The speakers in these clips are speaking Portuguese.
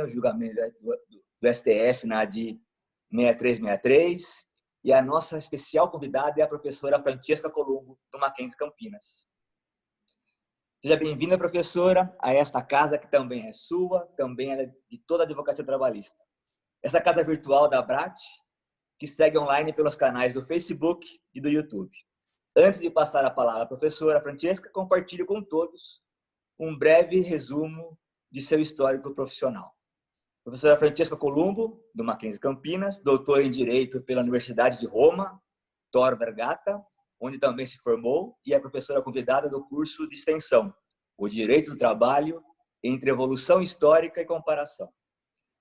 o julgamento do STF na ADI 6363, e a nossa especial convidada é a professora Francesca Colombo, do Mackenzie Campinas. Seja bem-vinda, professora, a esta casa que também é sua, também é de toda a advocacia trabalhista. Essa casa virtual da ABRAT, que segue online pelos canais do Facebook e do YouTube. Antes de passar a palavra à professora Francesca, compartilhe com todos um breve resumo de seu histórico profissional. Professora Francesca Colombo, do Mackenzie Campinas, doutora em Direito pela Universidade de Roma, Tor Vergata, onde também se formou, e é professora convidada do curso de extensão, O Direito do Trabalho entre Evolução Histórica e Comparação.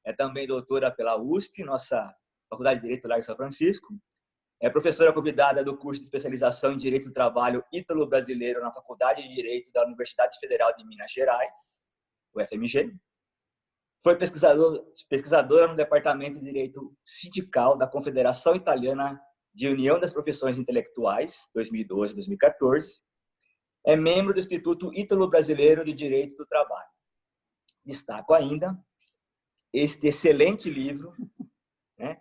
É também doutora pela USP, nossa Faculdade de Direito Largo São Francisco. É professora convidada do curso de especialização em Direito do Trabalho Ítalo-Brasileiro na Faculdade de Direito da Universidade Federal de Minas Gerais, UFMG. Foi pesquisadora no Departamento de Direito Sindical da Confederação Italiana de União das Profissões Intelectuais, 2012-2014. É membro do Instituto Ítalo-Brasileiro de Direito do Trabalho. Destaco ainda este excelente livro, né?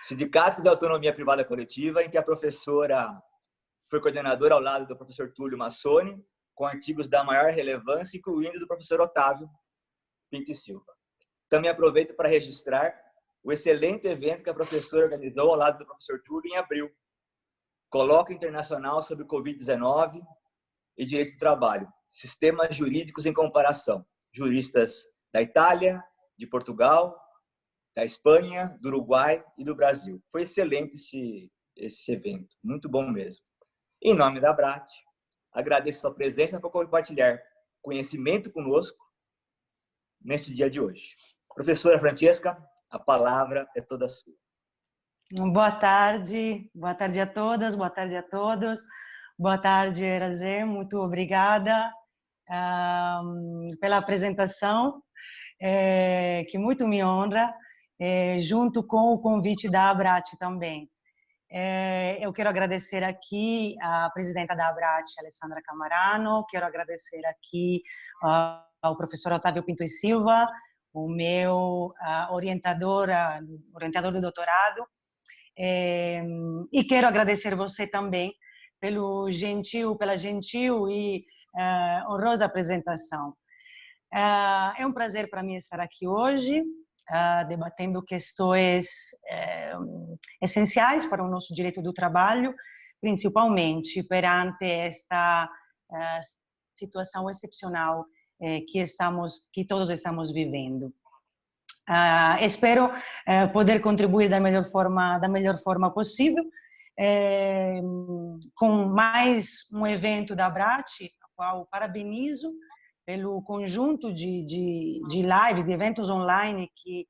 Sindicatos e Autonomia Privada Coletiva, em que a professora foi coordenadora ao lado do professor Túlio Massoni, com artigos da maior relevância, incluindo do professor Otávio Pinto e Silva. Também aproveito para registrar o excelente evento que a professora organizou ao lado do professor Túlio em abril. Colóquio Internacional sobre Covid-19 e Direito do Trabalho. Sistemas Jurídicos em Comparação. Juristas da Itália, de Portugal, da Espanha, do Uruguai e do Brasil. Foi excelente esse evento, muito bom mesmo. Em nome da ABRAT, agradeço sua presença para compartilhar conhecimento conosco nesse dia de hoje. Professora Francesca, a palavra é toda sua. Boa tarde a todas, boa tarde a todos. Boa tarde, Erazer, muito obrigada pela apresentação, que muito me honra, junto com o convite da ABRAT também. Eu quero agradecer aqui a presidenta da ABRAT, Alessandra Camarano, quero agradecer aqui ao professor Otávio Pinto e Silva, o meu orientador do doutorado, e quero agradecer você também pela gentil e honrosa apresentação. É um prazer para mim estar aqui hoje, debatendo questões essenciais para o nosso direito do trabalho, principalmente perante esta situação excepcional que todos estamos vivendo. Espero poder contribuir da melhor forma possível, com mais um evento da ABRAT, a qual parabenizo pelo conjunto de lives, de eventos online que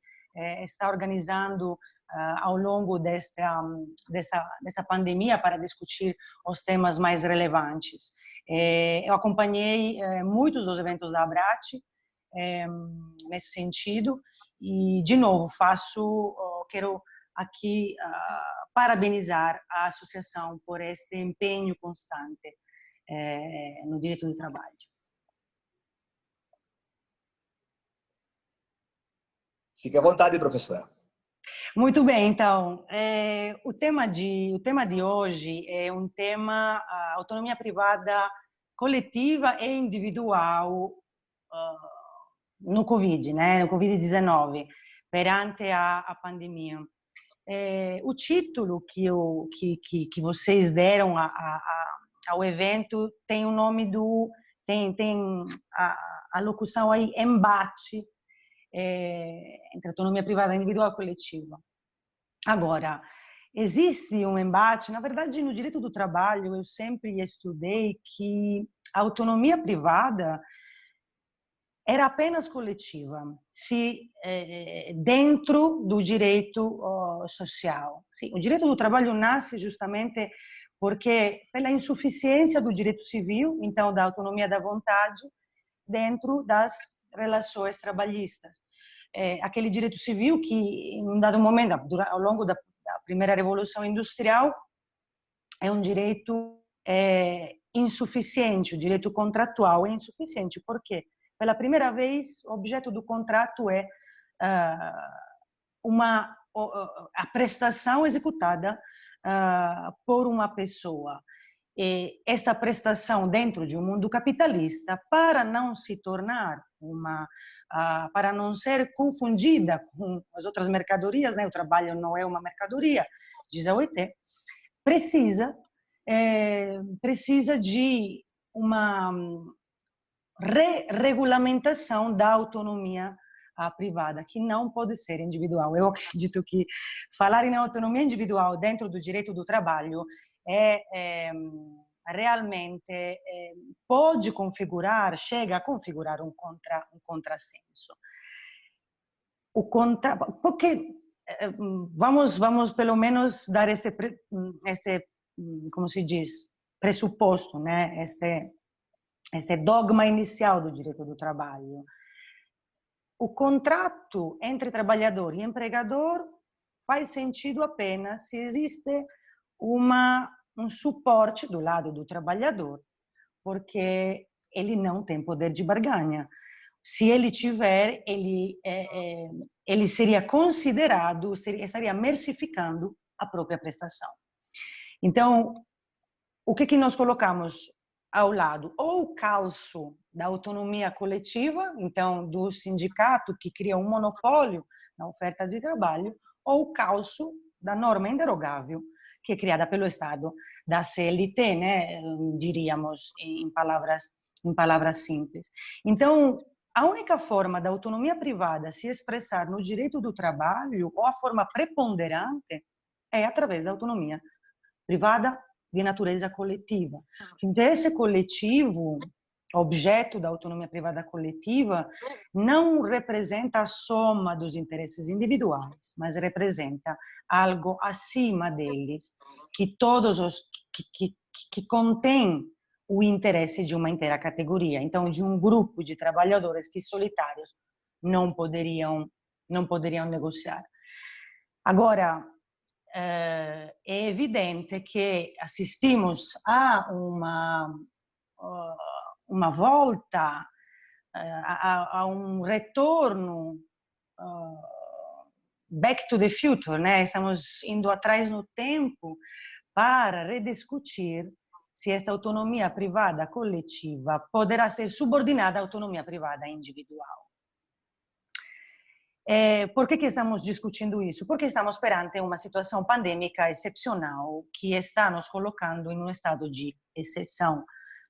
está organizando ao longo desta pandemia para discutir os temas mais relevantes. Eu acompanhei muitos dos eventos da ABRAT nesse sentido e, de novo, quero aqui parabenizar a associação por este empenho constante no direito do trabalho. Fique à vontade, professora. Muito bem, então, o tema de hoje é um tema autonomia privada coletiva e individual no Covid, né, no Covid-19, perante a pandemia. O título que vocês deram ao evento tem o nome tem a locução aí, embate entre autonomia privada individual e coletiva. Agora, existe um embate, na verdade, no direito do trabalho, eu sempre estudei que a autonomia privada era apenas coletiva, se dentro do direito social. Sim, o direito do trabalho nasce justamente porque pela insuficiência do direito civil, então da autonomia da vontade, dentro das relações trabalhistas. Aquele direito civil que, em um dado momento, ao longo da primeira revolução industrial, é um direito insuficiente, o direito contratual é insuficiente. Por quê? Pela primeira vez, o objeto do contrato é a prestação executada por uma pessoa. E esta prestação dentro de um mundo capitalista, para não se tornar para não ser confundida com as outras mercadorias, né? O trabalho não é uma mercadoria, diz a OIT, precisa de uma regulamentação da autonomia privada, que não pode ser individual. Eu acredito que falar em autonomia individual dentro do direito do trabalho realmente pode configurar, chega a configurar um contrassenso. Porque vamos pelo menos dar este como se diz, pressuposto, né? Este dogma inicial do direito do trabalho. O contrato entre trabalhador e empregador faz sentido apenas se existe um suporte do lado do trabalhador, porque ele não tem poder de barganha. Se ele tiver, ele seria considerado, estaria mercificando a própria prestação. Então, o que nós colocamos ao lado? Ou o calço da autonomia coletiva, então, do sindicato que cria um monopólio na oferta de trabalho, ou o calço da norma inderogável, que é criada pelo Estado, da CLT, né, diríamos em palavras simples. Então, a única forma da autonomia privada se expressar no direito do trabalho, ou a forma preponderante, é através da autonomia privada de natureza coletiva. O interesse coletivo, objeto da autonomia privada coletiva, não representa a soma dos interesses individuais, mas representa algo acima deles, que contém o interesse de uma inteira categoria, então de um grupo de trabalhadores que solitários não poderiam negociar. Agora, é evidente que assistimos a uma volta, a um retorno back to the future, né? Estamos indo atrás no tempo para rediscutir se esta autonomia privada coletiva poderá ser subordinada à autonomia privada individual. Por que estamos discutindo isso? Porque estamos perante uma situação pandêmica excepcional que está nos colocando em um estado de exceção,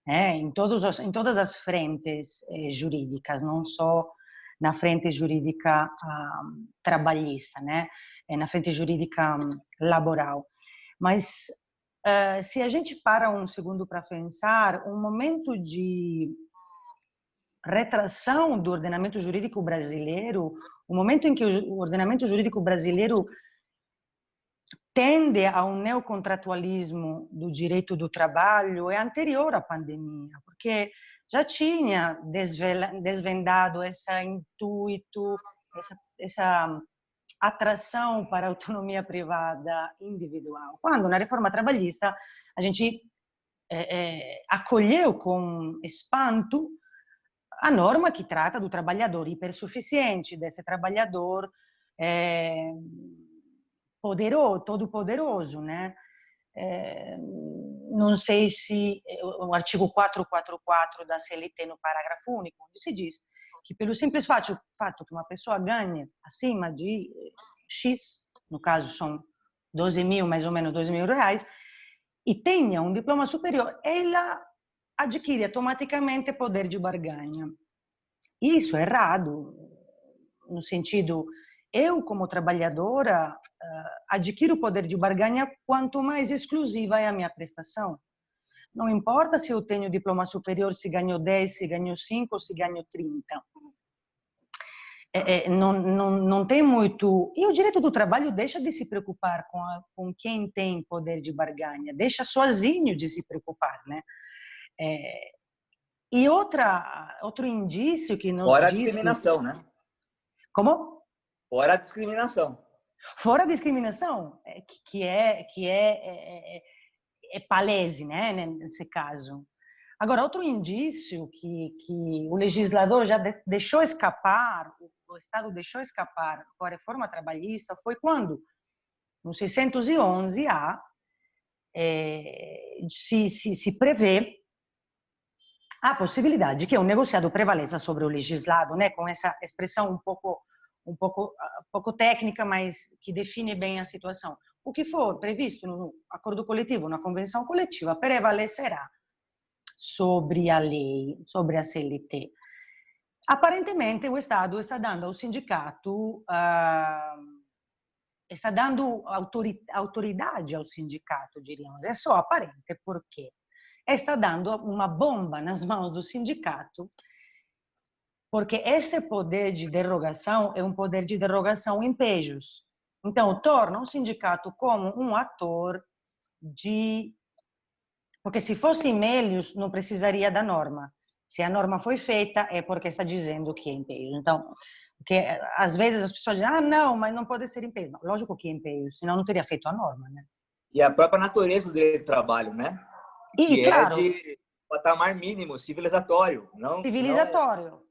né? Em todas as frentes jurídicas, não só na frente jurídica trabalhista, né? Na frente jurídica laboral. Mas se a gente para um segundo para pensar, um momento de retração do ordenamento jurídico brasileiro, o momento em que o ordenamento jurídico brasileiro tende a um neocontratualismo do direito do trabalho é anterior à pandemia, porque já tinha desvendado esse intuito, essa atração para a autonomia privada individual. Quando, na reforma trabalhista, a gente acolheu com espanto a norma que trata do trabalhador hipersuficiente, desse trabalhador todo poderoso, né? Não sei se o artigo 444 da CLT, no parágrafo único, onde se diz que pelo simples fato que uma pessoa ganha acima de X, no caso são 12 mil, mais ou menos 12 mil reais, e tenha um diploma superior, ela adquire automaticamente poder de barganha. Isso é errado, no sentido, eu como trabalhadora adquiro poder de barganha quanto mais exclusiva é a minha prestação. Não importa se eu tenho diploma superior, se ganho 10, se ganho 5 ou se ganho 30. Não tem muito... E o direito do trabalho deixa de se preocupar com quem tem poder de barganha, deixa sozinho de se preocupar, né? E outro indício que nos Fora a diz... discriminação, né? Como? Fora a discriminação. Fora a discriminação, que é palese, né, nesse caso. Agora, outro indício que o legislador já deixou escapar, o Estado deixou escapar com a reforma trabalhista, foi quando, no 611-A, se prevê a possibilidade que um negociado prevaleça sobre o legislado, né, com essa expressão um pouco técnica, mas que define bem a situação. O que for previsto no acordo coletivo, na convenção coletiva, prevalecerá sobre a lei, sobre a CLT. Aparentemente, o Estado está dando ao sindicato, está dando autoridade ao sindicato, diríamos. É só aparente, porque está dando uma bomba nas mãos do sindicato, porque esse poder de derrogação é um poder de derrogação em pejos. Então, torna o sindicato como um ator de... Porque se fosse em melius, não precisaria da norma. Se a norma foi feita, é porque está dizendo que é em pejos. Então, porque às vezes as pessoas dizem, não, mas não pode ser em pejos. Lógico que é em pejos, senão não teria feito a norma, né? E a própria natureza do direito do trabalho, né? E, claro, de patamar mínimo, civilizatório. Civilizatório.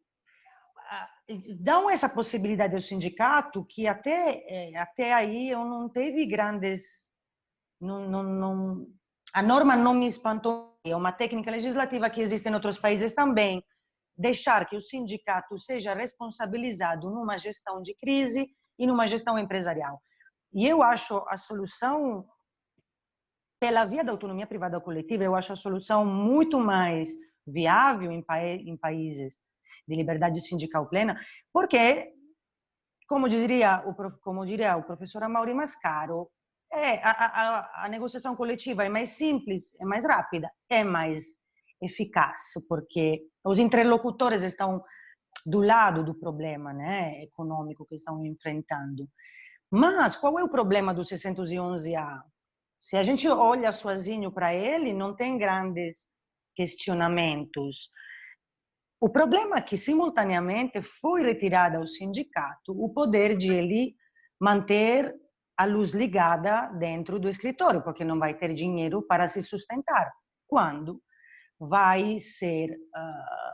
Dão essa possibilidade ao sindicato que até aí eu não teve grandes... a norma não me espantou. É uma técnica legislativa que existe em outros países também, deixar que o sindicato seja responsabilizado numa gestão de crise e numa gestão empresarial. E eu acho a solução, pela via da autonomia privada coletiva, eu acho a solução muito mais viável em países de liberdade sindical plena, porque, como diria o professor Amaury Mascaro, a negociação coletiva é mais simples, é mais rápida, é mais eficaz, porque os interlocutores estão do lado do problema, né, econômico que estão enfrentando. Mas qual é o problema do 611-A? Se a gente olha sozinho para ele, não tem grandes questionamentos. O problema é que, simultaneamente, foi retirado ao sindicato o poder de ele manter a luz ligada dentro do escritório, porque não vai ter dinheiro para se sustentar. Quando vai ser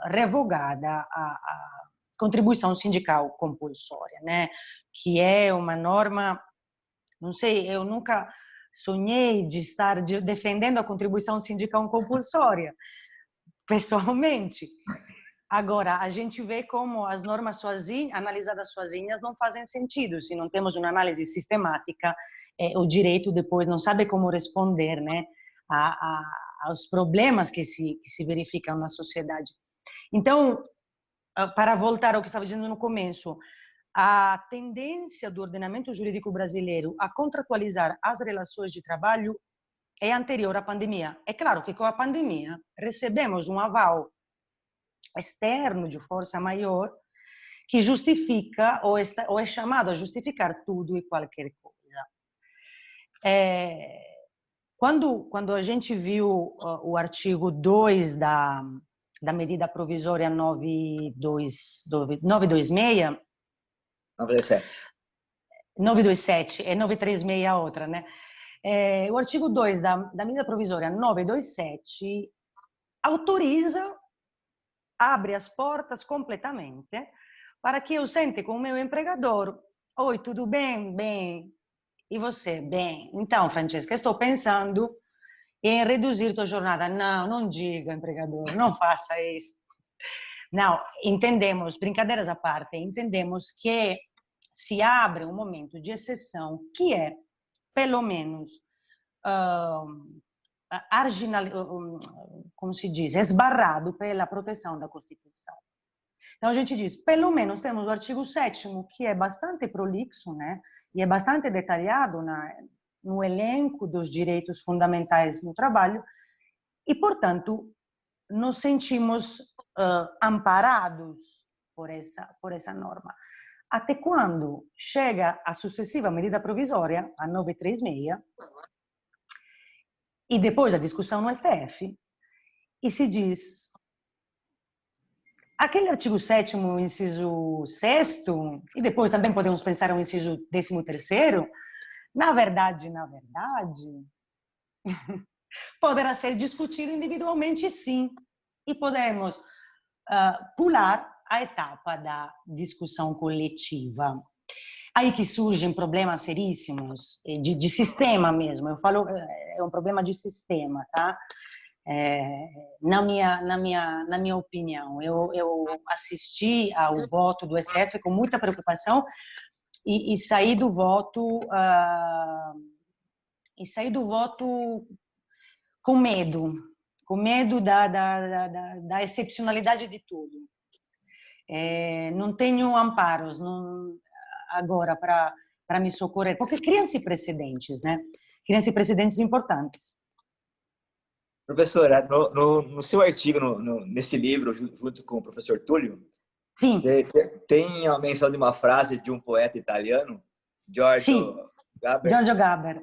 revogada a contribuição sindical compulsória, né? Que é uma norma, não sei, eu nunca sonhei de estar defendendo a contribuição sindical compulsória, pessoalmente. Agora, a gente vê como as normas analisadas sozinhas não fazem sentido. Se não temos uma análise sistemática, o direito depois não sabe como responder, né, aos problemas que se verificam na sociedade. Então, para voltar ao que estava dizendo no começo, a tendência do ordenamento jurídico brasileiro a contratualizar as relações de trabalho é anterior à pandemia. É claro que com a pandemia recebemos um aval externo de força maior que justifica ou é chamado a justificar tudo e qualquer coisa. Quando a gente viu o artigo 2 da medida provisória 926, 927, é 936 a outra, né? O artigo 2 da medida provisória 927 autoriza, abre as portas completamente para que eu sente com o meu empregador: oi, tudo bem? Bem. E você? Bem. Então, Francesca, estou pensando em reduzir tua jornada. Não, não diga, empregador, não faça isso. Não, entendemos, brincadeiras à parte, entendemos que se abre um momento de exceção que é, pelo menos, como se diz, esbarrado pela proteção da Constituição. Então, a gente diz, pelo menos temos o artigo 7º, que é bastante prolixo, né? E é bastante detalhado no elenco dos direitos fundamentais no trabalho, e, portanto, nos sentimos amparados por essa norma. Até quando chega a sucessiva medida provisória, a 936, e depois a discussão no STF, e se diz: aquele artigo 7º, inciso 6º, e depois também podemos pensar no inciso 13º, na verdade, poderá ser discutido individualmente, sim. e podemos pular a etapa da discussão coletiva. Aí que surgem problemas seríssimos, de sistema mesmo. Eu falo, é um problema de sistema, tá? Na minha opinião. Eu assisti ao voto do STF com muita preocupação e saí do voto com medo da excepcionalidade de tudo. Não tenho amparos agora para me socorrer, porque criam-se precedentes, né? Criam-se precedentes importantes. Professora, no seu artigo, nesse livro, junto com o professor Túlio, Sim. você tem a menção de uma frase de um poeta italiano, Giorgio Gaber. Giorgio Gaber.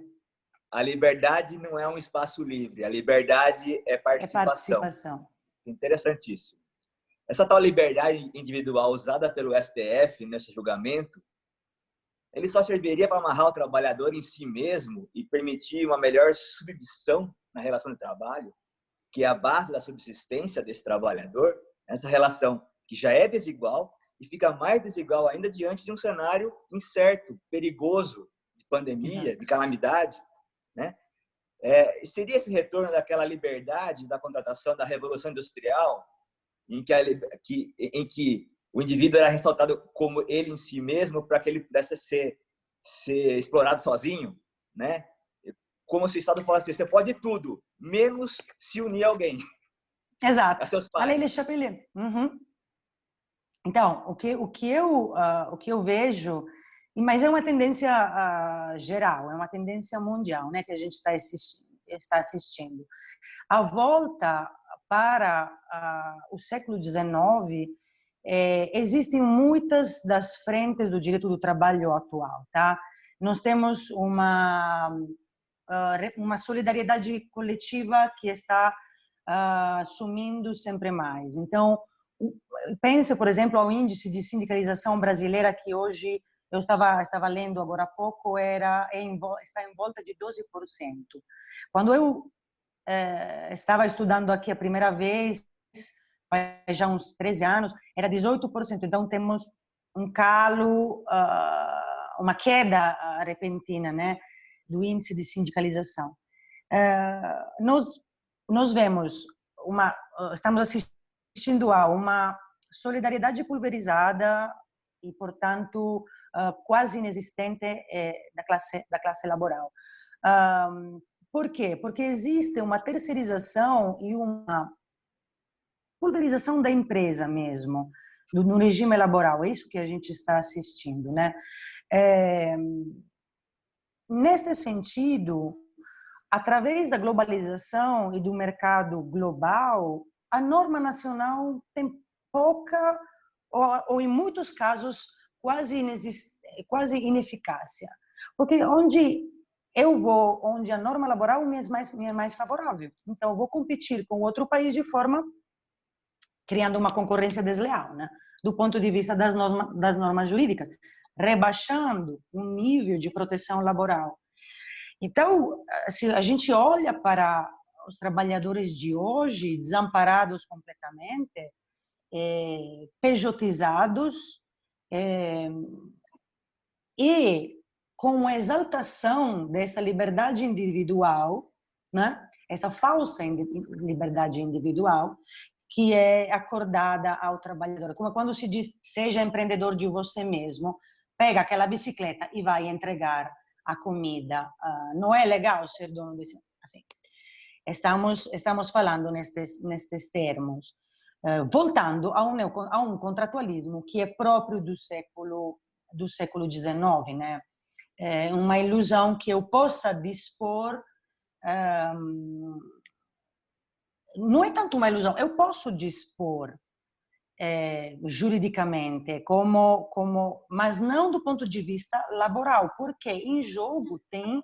A liberdade não é um espaço livre, a liberdade é participação. Interessantíssimo. Essa tal liberdade individual usada pelo STF nesse julgamento, ele só serviria para amarrar o trabalhador em si mesmo e permitir uma melhor submissão na relação de trabalho, que é a base da subsistência desse trabalhador, essa relação que já é desigual e fica mais desigual ainda diante de um cenário incerto, perigoso, de pandemia, de calamidade, né? Seria esse retorno daquela liberdade da contratação da Revolução Industrial, em que o indivíduo era ressaltado como ele em si mesmo para que ele pudesse ser explorado sozinho, né? Como se o Estado falasse assim, você pode tudo, menos se unir a alguém. Exato. A seus pais. Allez, les Chapeliers. Então, o que eu vejo, mas é uma tendência geral, é uma tendência mundial, né, que a gente está assistindo. A volta para o século XIX, existem muitas das frentes do direito do trabalho atual, tá? Nós temos uma solidariedade coletiva que está sumindo sempre mais. Então, pense, por exemplo, ao índice de sindicalização brasileira que hoje eu estava lendo agora há pouco, está em volta de 12%. Quando eu estava estudando aqui a primeira vez, faz já uns 13 anos, era 18%. Então, temos um calo, uma queda repentina, né, do índice de sindicalização. Nós vemos estamos assistindo a uma solidariedade pulverizada e, portanto, quase inexistente da classe laboral. Por quê? Porque existe uma terceirização e uma pulverização da empresa mesmo, no regime laboral. É isso que a gente está assistindo, né? Neste sentido, através da globalização e do mercado global, a norma nacional tem pouca, ou em muitos casos, quase ineficácia. Porque onde eu vou, onde a norma laboral me é mais favorável. Então, eu vou competir com outro país de forma, criando uma concorrência desleal, né? Do ponto de vista das normas jurídicas, rebaixando o nível de proteção laboral. Então, se a gente olha para os trabalhadores de hoje, desamparados completamente, pejotizados, e com a exaltação dessa liberdade individual, né? Essa falsa liberdade individual, que é acordada ao trabalhador. Como quando se diz, seja empreendedor de você mesmo, pega aquela bicicleta e vai entregar a comida. Não é legal ser dono desse... Assim, estamos falando nestes termos. Voltando a um contratualismo que é próprio do século XIX, né? Uma ilusão que eu possa dispor, não é tanto uma ilusão, eu posso dispor juridicamente, mas não do ponto de vista laboral, porque em jogo tem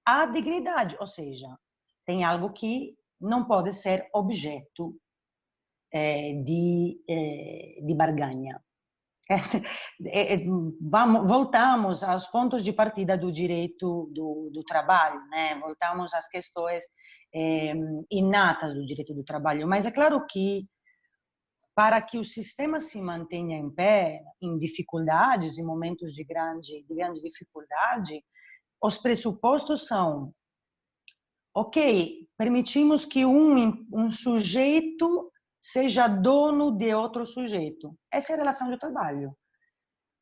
a dignidade, ou seja, tem algo que não pode ser objeto de barganha. Voltamos aos pontos de partida do direito do trabalho, né? Voltamos às questões inatas do direito do trabalho, mas é claro que para que o sistema se mantenha em pé, em dificuldades, em momentos de grande dificuldade, os pressupostos são: ok, permitimos que um sujeito seja dono de outro sujeito. Essa é a relação de trabalho.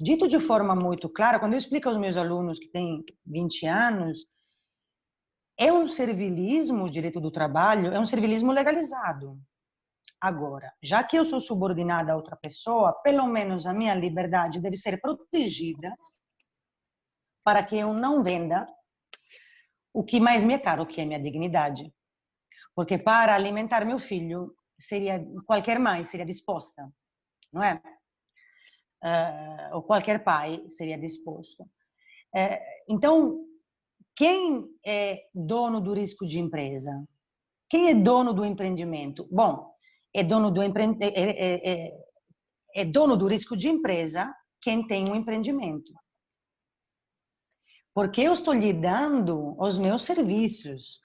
Dito de forma muito clara, quando eu explico aos meus alunos que têm 20 anos, é um servilismo, o direito do trabalho, é um servilismo legalizado. Agora, já que eu sou subordinada a outra pessoa, pelo menos a minha liberdade deve ser protegida para que eu não venda o que mais me é caro, que é minha dignidade. Porque para alimentar meu filho, qualquer mãe seria disposta, não é? Ou qualquer pai seria disposto. Então, quem é dono do risco de empresa? Quem é dono do empreendimento? Bom, é dono do risco de empresa quem tem um empreendimento. Porque eu estou lhe dando os meus serviços.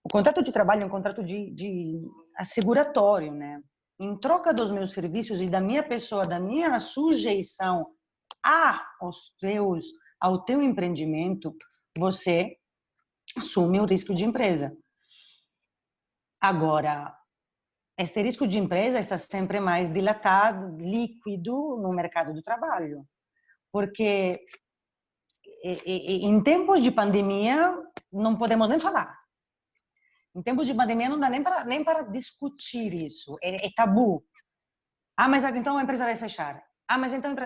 O contrato de trabalho é um contrato de asseguratório, né? Em troca dos meus serviços e da minha pessoa, da minha sujeição ao teu empreendimento, você assume o risco de empresa. Agora, este risco de empresa está sempre mais dilatado, líquido no mercado do trabalho. Porque em tempos de pandemia, não podemos nem falar. Em tempos de pandemia, não dá nem para discutir isso. É tabu. Ah, mas então a empresa vai fechar. Ah, mas então...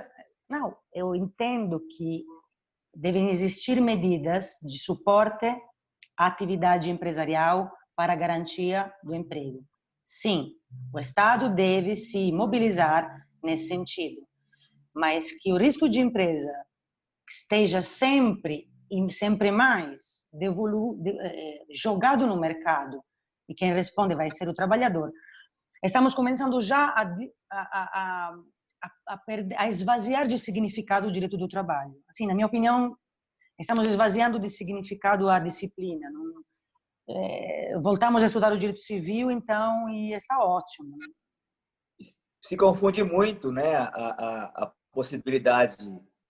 Não, eu entendo que devem existir medidas de suporte à atividade empresarial para a garantia do emprego. Sim, o Estado deve se mobilizar nesse sentido, mas que o risco de empresa esteja sempre e sempre mais jogado no mercado e quem responde vai ser o trabalhador. Estamos começando já a esvaziar de significado o direito do trabalho. Assim, na minha opinião, estamos esvaziando de significado a disciplina. Voltamos a estudar o direito civil, então, e está ótimo. Se confunde muito, né, a possibilidade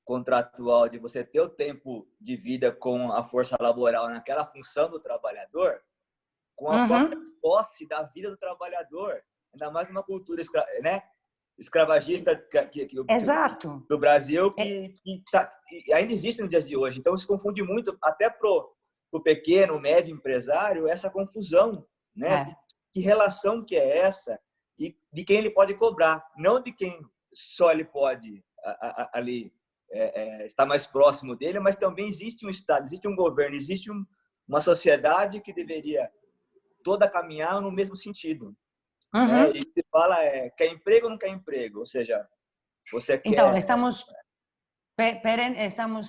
contratual de você ter o tempo de vida com a força laboral naquela função do trabalhador com a própria posse da vida do trabalhador, ainda mais numa cultura escravagista do Brasil que ainda existe nos dias de hoje. Então, se confunde muito, até para o pequeno, médio empresário, essa confusão, né? De que relação que é essa e de quem ele pode cobrar, não de quem só ele pode ali estar mais próximo dele, mas também existe um Estado, existe um governo, existe uma sociedade que deveria toda caminhar no mesmo sentido. Né? E se fala quer emprego ou não quer emprego, ou seja, você quer... Então, estamos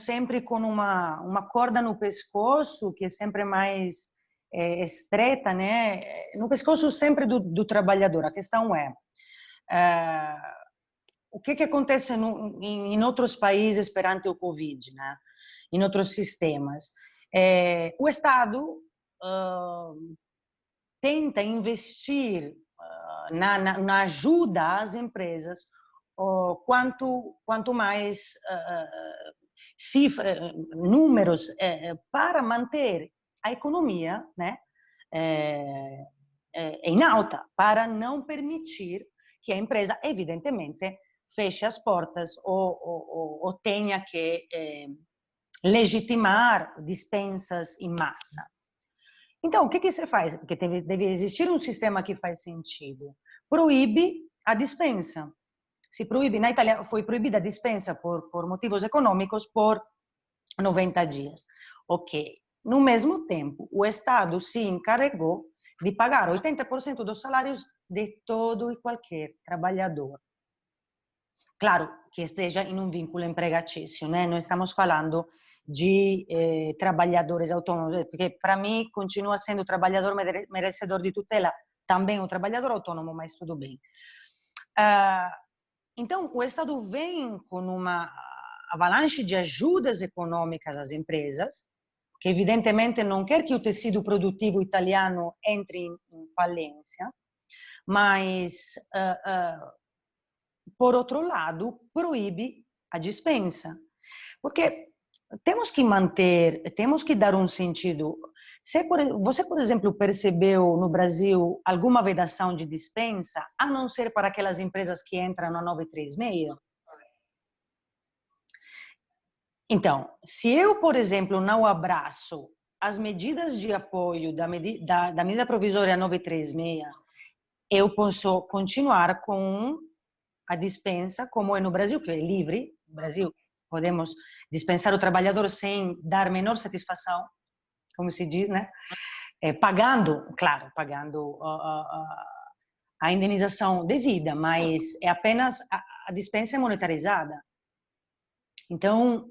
sempre com uma corda no pescoço que é sempre mais estreita, né? No pescoço sempre do trabalhador. A questão o que acontece em outros países perante o Covid, né? Em outros sistemas. O Estado tenta investir na ajuda às empresas quanto mais números para manter a economia, né, em alta, para não permitir que a empresa, evidentemente, feche as portas ou tenha que legitimar dispensas em massa. Então, o que se faz? Porque deve existir um sistema que faz sentido. Proíbe a dispensa. Se proíbe, na Itália foi proibida a dispensa por motivos econômicos por 90 dias. Ok. No mesmo tempo, o Estado se encarregou de pagar 80% dos salários de todo e qualquer trabalhador. Claro que esteja em um vínculo empregatício, né? Não estamos falando de trabalhadores autônomos, porque para mim continua sendo o trabalhador merecedor de tutela, também o trabalhador autônomo, mas tudo bem. Então, o Estado vem com uma avalanche de ajudas econômicas às empresas, que evidentemente não quer que o tecido produtivo italiano entre em falência, mas, por outro lado, proíbe a dispensa. Porque temos que manter, temos que dar um sentido. Você, por exemplo, percebeu no Brasil alguma vedação de dispensa, a não ser para aquelas empresas que entram na 936? Então, se eu, por exemplo, não abraço as medidas de apoio da medida provisória 936, eu posso continuar com a dispensa, como é no Brasil, que é livre. No Brasil, podemos dispensar o trabalhador sem dar menor satisfação, como se diz, né? Pagando, claro, pagando a indenização devida, mas é apenas a dispensa é monetarizada. Então,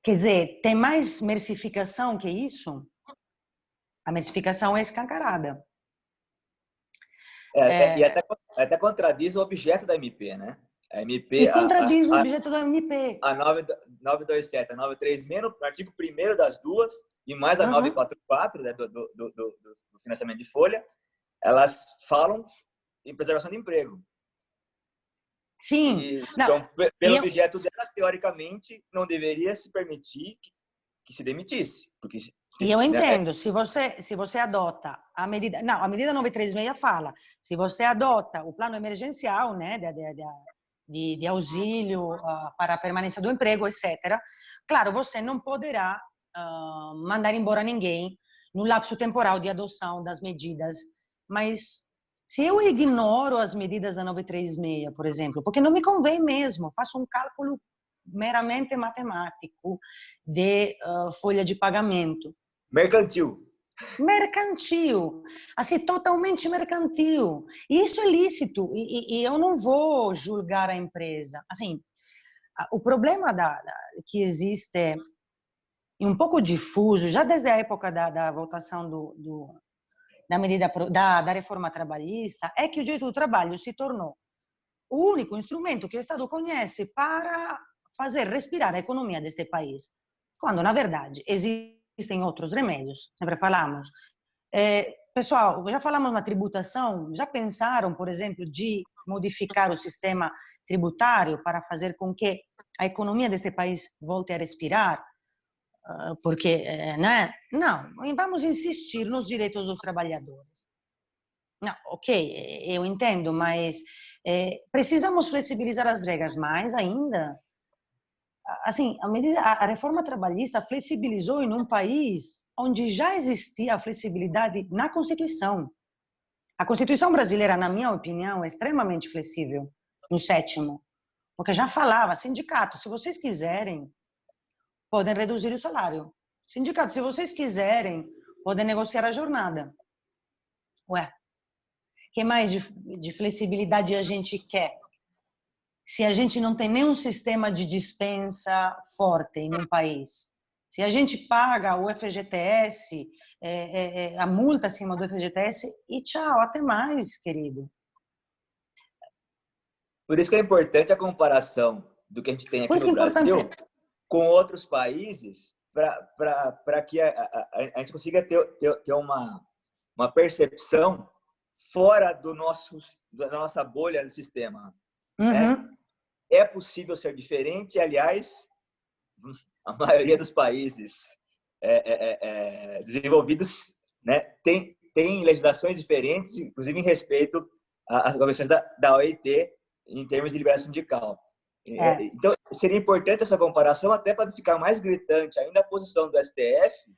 quer dizer, tem mais mercificação que isso? A mercificação é escancarada. E até contradiz o objeto da MP, né? A MP, e contradiz o objeto da MP. A 927, a 936, no artigo 1º das duas, e mais a 944, né, do financiamento de folha, elas falam em preservação de emprego. Sim. Então, pelo objeto delas, teoricamente, não deveria se permitir que se demitisse. Porque, e eu entendo, se você adota a medida... Não, a medida 936 fala, se você adota o plano emergencial, né, de auxílio para a permanência do emprego, etc., claro, você não poderá mandar embora ninguém no lapso temporal de adoção das medidas, mas se eu ignoro as medidas da 936, por exemplo, porque não me convém mesmo, faço um cálculo meramente matemático de folha de pagamento. Mercantil, assim, totalmente mercantil. E isso é lícito, e eu não vou julgar a empresa. Assim, o problema que existe, e um pouco difuso, já desde a época da votação da medida da reforma trabalhista, é que o direito do trabalho se tornou o único instrumento que o Estado conhece para fazer respirar a economia deste país, quando, na verdade, existem outros remédios, sempre falamos. Pessoal, já falamos na tributação, já pensaram, por exemplo, de modificar o sistema tributário para fazer com que a economia deste país volte a respirar? Porque, né? Não, vamos insistir nos direitos dos trabalhadores. Não, ok, eu entendo, mas precisamos flexibilizar as regras mais ainda. Assim, a reforma trabalhista flexibilizou em um país onde já existia a flexibilidade na Constituição. A Constituição brasileira, na minha opinião, é extremamente flexível, no 7º, porque já falava, sindicato, se vocês quiserem, podem reduzir o salário. Sindicato, se vocês quiserem, podem negociar a jornada. Ué, que mais de flexibilidade a gente quer? Se a gente não tem nenhum sistema de dispensa forte em um país, se a gente paga o FGTS, a multa acima do FGTS, e tchau, até mais, querido. Por isso que é importante a comparação do que a gente tem aqui no Brasil com outros países, para que a gente consiga ter uma percepção fora da nossa bolha do sistema. É possível ser diferente, aliás, a maioria dos países desenvolvidos, né, tem legislações diferentes, inclusive em respeito às convenções da OIT em termos de liberdade sindical. Então, seria importante essa comparação até para ficar mais gritante ainda a posição do STF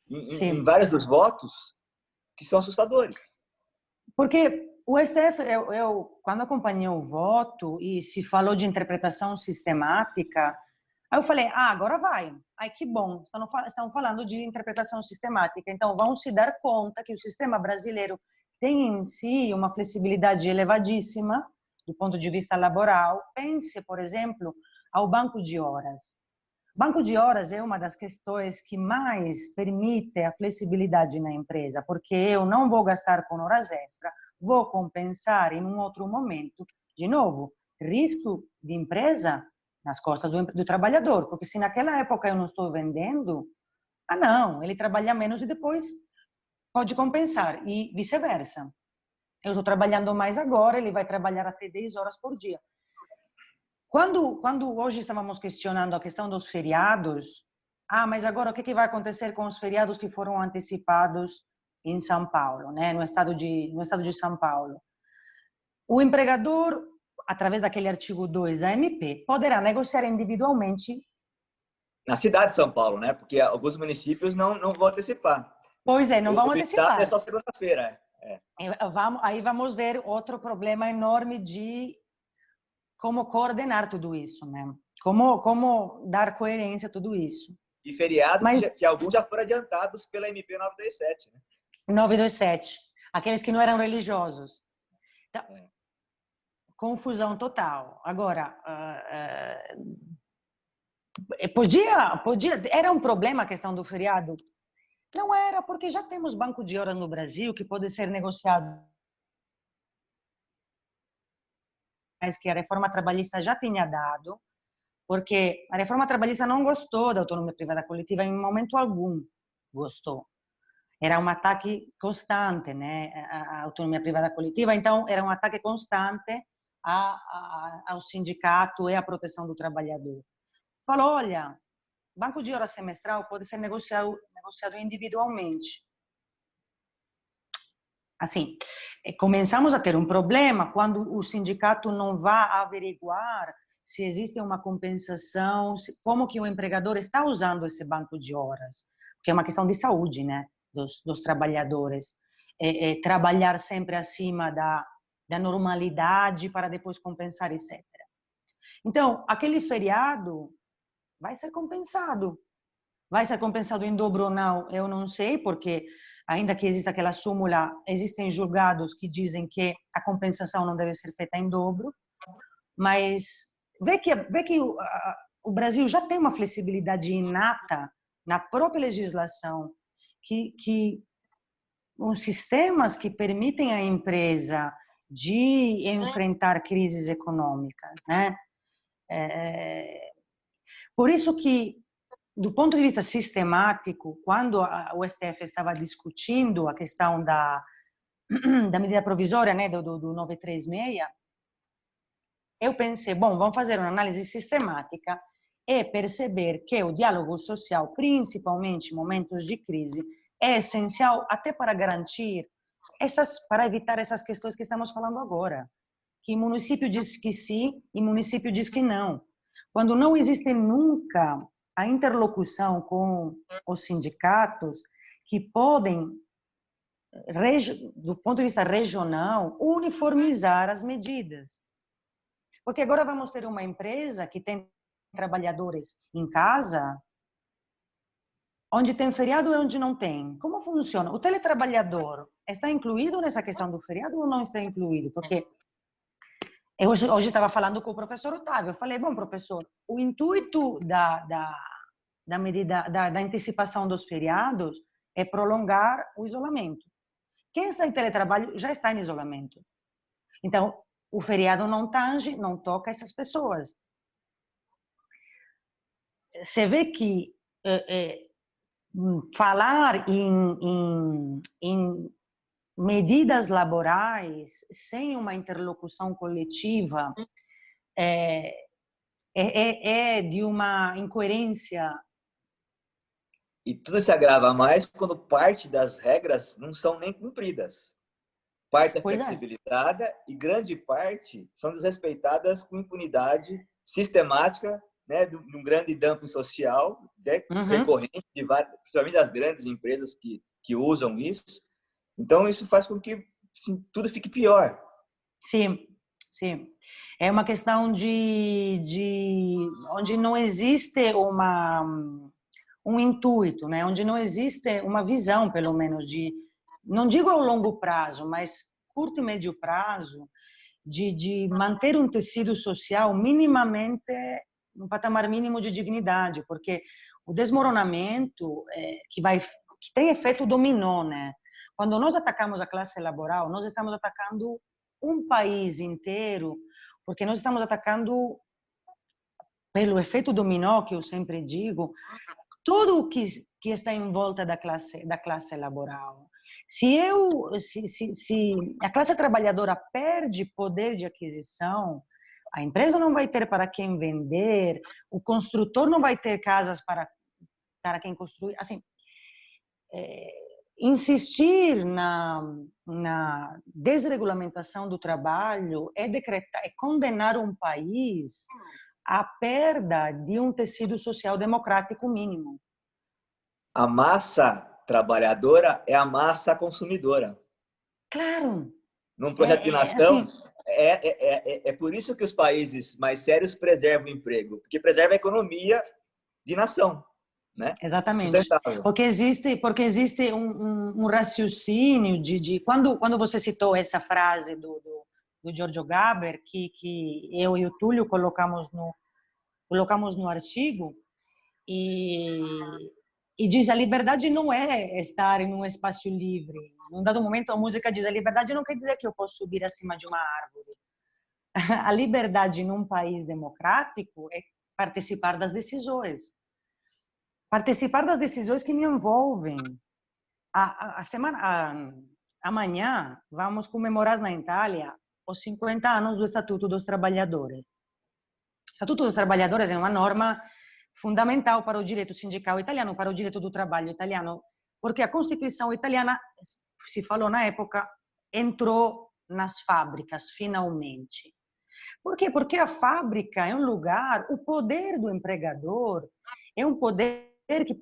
em vários dos votos que são assustadores. Porque o STF, eu quando acompanhei o voto e se falou de interpretação sistemática, aí eu falei, agora vai. Ai, que bom, estão falando de interpretação sistemática. Então, vão se dar conta que o sistema brasileiro tem em si uma flexibilidade elevadíssima do ponto de vista laboral. Pense, por exemplo, ao banco de horas. Banco de horas é uma das questões que mais permite a flexibilidade na empresa, porque eu não vou gastar com horas extra, vou compensar em um outro momento. De novo, risco de empresa nas costas do trabalhador, porque se naquela época eu não estou vendendo, não, ele trabalha menos e depois pode compensar, e vice-versa. Eu estou trabalhando mais agora, ele vai trabalhar até 10 horas por dia. Quando hoje estávamos questionando a questão dos feriados, mas agora o que vai acontecer com os feriados que foram antecipados em São Paulo, né, no estado de São Paulo? O empregador, através daquele artigo 2 da MP, poderá negociar individualmente. Na cidade de São Paulo, né? Porque alguns municípios não vão antecipar. Pois é, não vão O estado é antecipar. só segunda-feira. Aí vamos ver outro problema enorme de como coordenar tudo isso, né? Como dar coerência a tudo isso. E feriados Mas que alguns já foram adiantados pela MP 927, né? 927, aqueles que não eram religiosos. Então, confusão total. Agora, era um problema a questão do feriado? Não era, porque já temos banco de horas no Brasil que pode ser negociado, mas que a reforma trabalhista já tinha dado, porque a reforma trabalhista não gostou da autonomia privada coletiva em momento algum, gostou. Era um ataque constante, né, à autonomia privada coletiva, então era um ataque constante ao sindicato e à proteção do trabalhador. Falou, olha, banco de hora semestral pode ser negociado individualmente. Assim, começamos a ter um problema quando o sindicato não vai averiguar se existe uma compensação, como que o empregador está usando esse banco de horas, porque é uma questão de saúde, né, dos trabalhadores. Trabalhar sempre acima da normalidade para depois compensar, etc. Então, aquele feriado vai ser compensado. Vai ser compensado em dobro ou não, eu não sei, porque ainda que exista aquela súmula, existem julgados que dizem que a compensação não deve ser feita em dobro, mas vê que o Brasil já tem uma flexibilidade inata na própria legislação, que os sistemas que permitem à empresa de enfrentar crises econômicas, né? Por isso que, do ponto de vista sistemático, quando o STF estava discutindo a questão da medida provisória, né, do 936, eu pensei, bom, vamos fazer uma análise sistemática e perceber que o diálogo social, principalmente em momentos de crise, é essencial até para garantir para evitar essas questões que estamos falando agora, que município diz que sim e município diz que não. Quando não existe nunca a interlocução com os sindicatos, que podem, do ponto de vista regional, uniformizar as medidas. Porque agora vamos ter uma empresa que tem trabalhadores em casa, onde tem feriado e onde não tem. Como funciona? O teletrabalhador está incluído nessa questão do feriado ou não está incluído? Porque eu hoje estava falando com o professor Otávio, eu falei, bom, professor, o intuito da medida, da antecipação dos feriados é prolongar o isolamento. Quem está em teletrabalho já está em isolamento. Então, o feriado não tange, não toca essas pessoas. Você vê que falar em medidas laborais sem uma interlocução coletiva é de uma incoerência. E tudo se agrava mais quando parte das regras não são nem cumpridas. Parte é flexibilizada e grande parte são desrespeitadas com impunidade sistemática, né, de um grande dumping social, né, recorrente, principalmente das grandes empresas que usam isso. Então, isso faz com que assim, tudo fique pior. Sim, sim. É uma questão onde não existe um intuito, né? Onde não existe uma visão, pelo menos, não digo ao longo prazo, mas curto e médio prazo, de manter um tecido social minimamente, um patamar mínimo de dignidade, porque o desmoronamento que tem efeito dominó, né? Quando nós atacamos a classe laboral, nós estamos atacando um país inteiro, porque nós estamos atacando pelo efeito dominó que eu sempre digo, tudo o que está em volta da classe laboral. Se a classe trabalhadora perde poder de aquisição, a empresa não vai ter para quem vender, o construtor não vai ter casas para quem construir. Assim, insistir na desregulamentação do trabalho é condenar um país à perda de um tecido social democrático mínimo. A massa trabalhadora é a massa consumidora. Claro. Num projeto de nação, assim, é por isso que os países mais sérios preservam o emprego, porque preserva a economia de nação, né? Exatamente. Sustentável. Porque existe um raciocínio quando você citou essa frase do Giorgio Gaber, que eu e o Túlio colocamos no artigo, e diz: a liberdade não é estar em um espaço livre. Num dado momento, a música diz: a liberdade não quer dizer que eu posso subir acima de uma árvore. A liberdade num país democrático é participar das decisões. Participar das decisões que me envolvem. Amanhã vamos comemorar na Itália os 50 anos do Estatuto dos Trabalhadores. O Estatuto dos Trabalhadores é uma norma fundamental para o direito sindical italiano, para o direito do trabalho italiano, porque a Constituição italiana, se falou na época, entrou nas fábricas, finalmente. Por quê? Porque a fábrica é um lugar, o poder do empregador é um poder que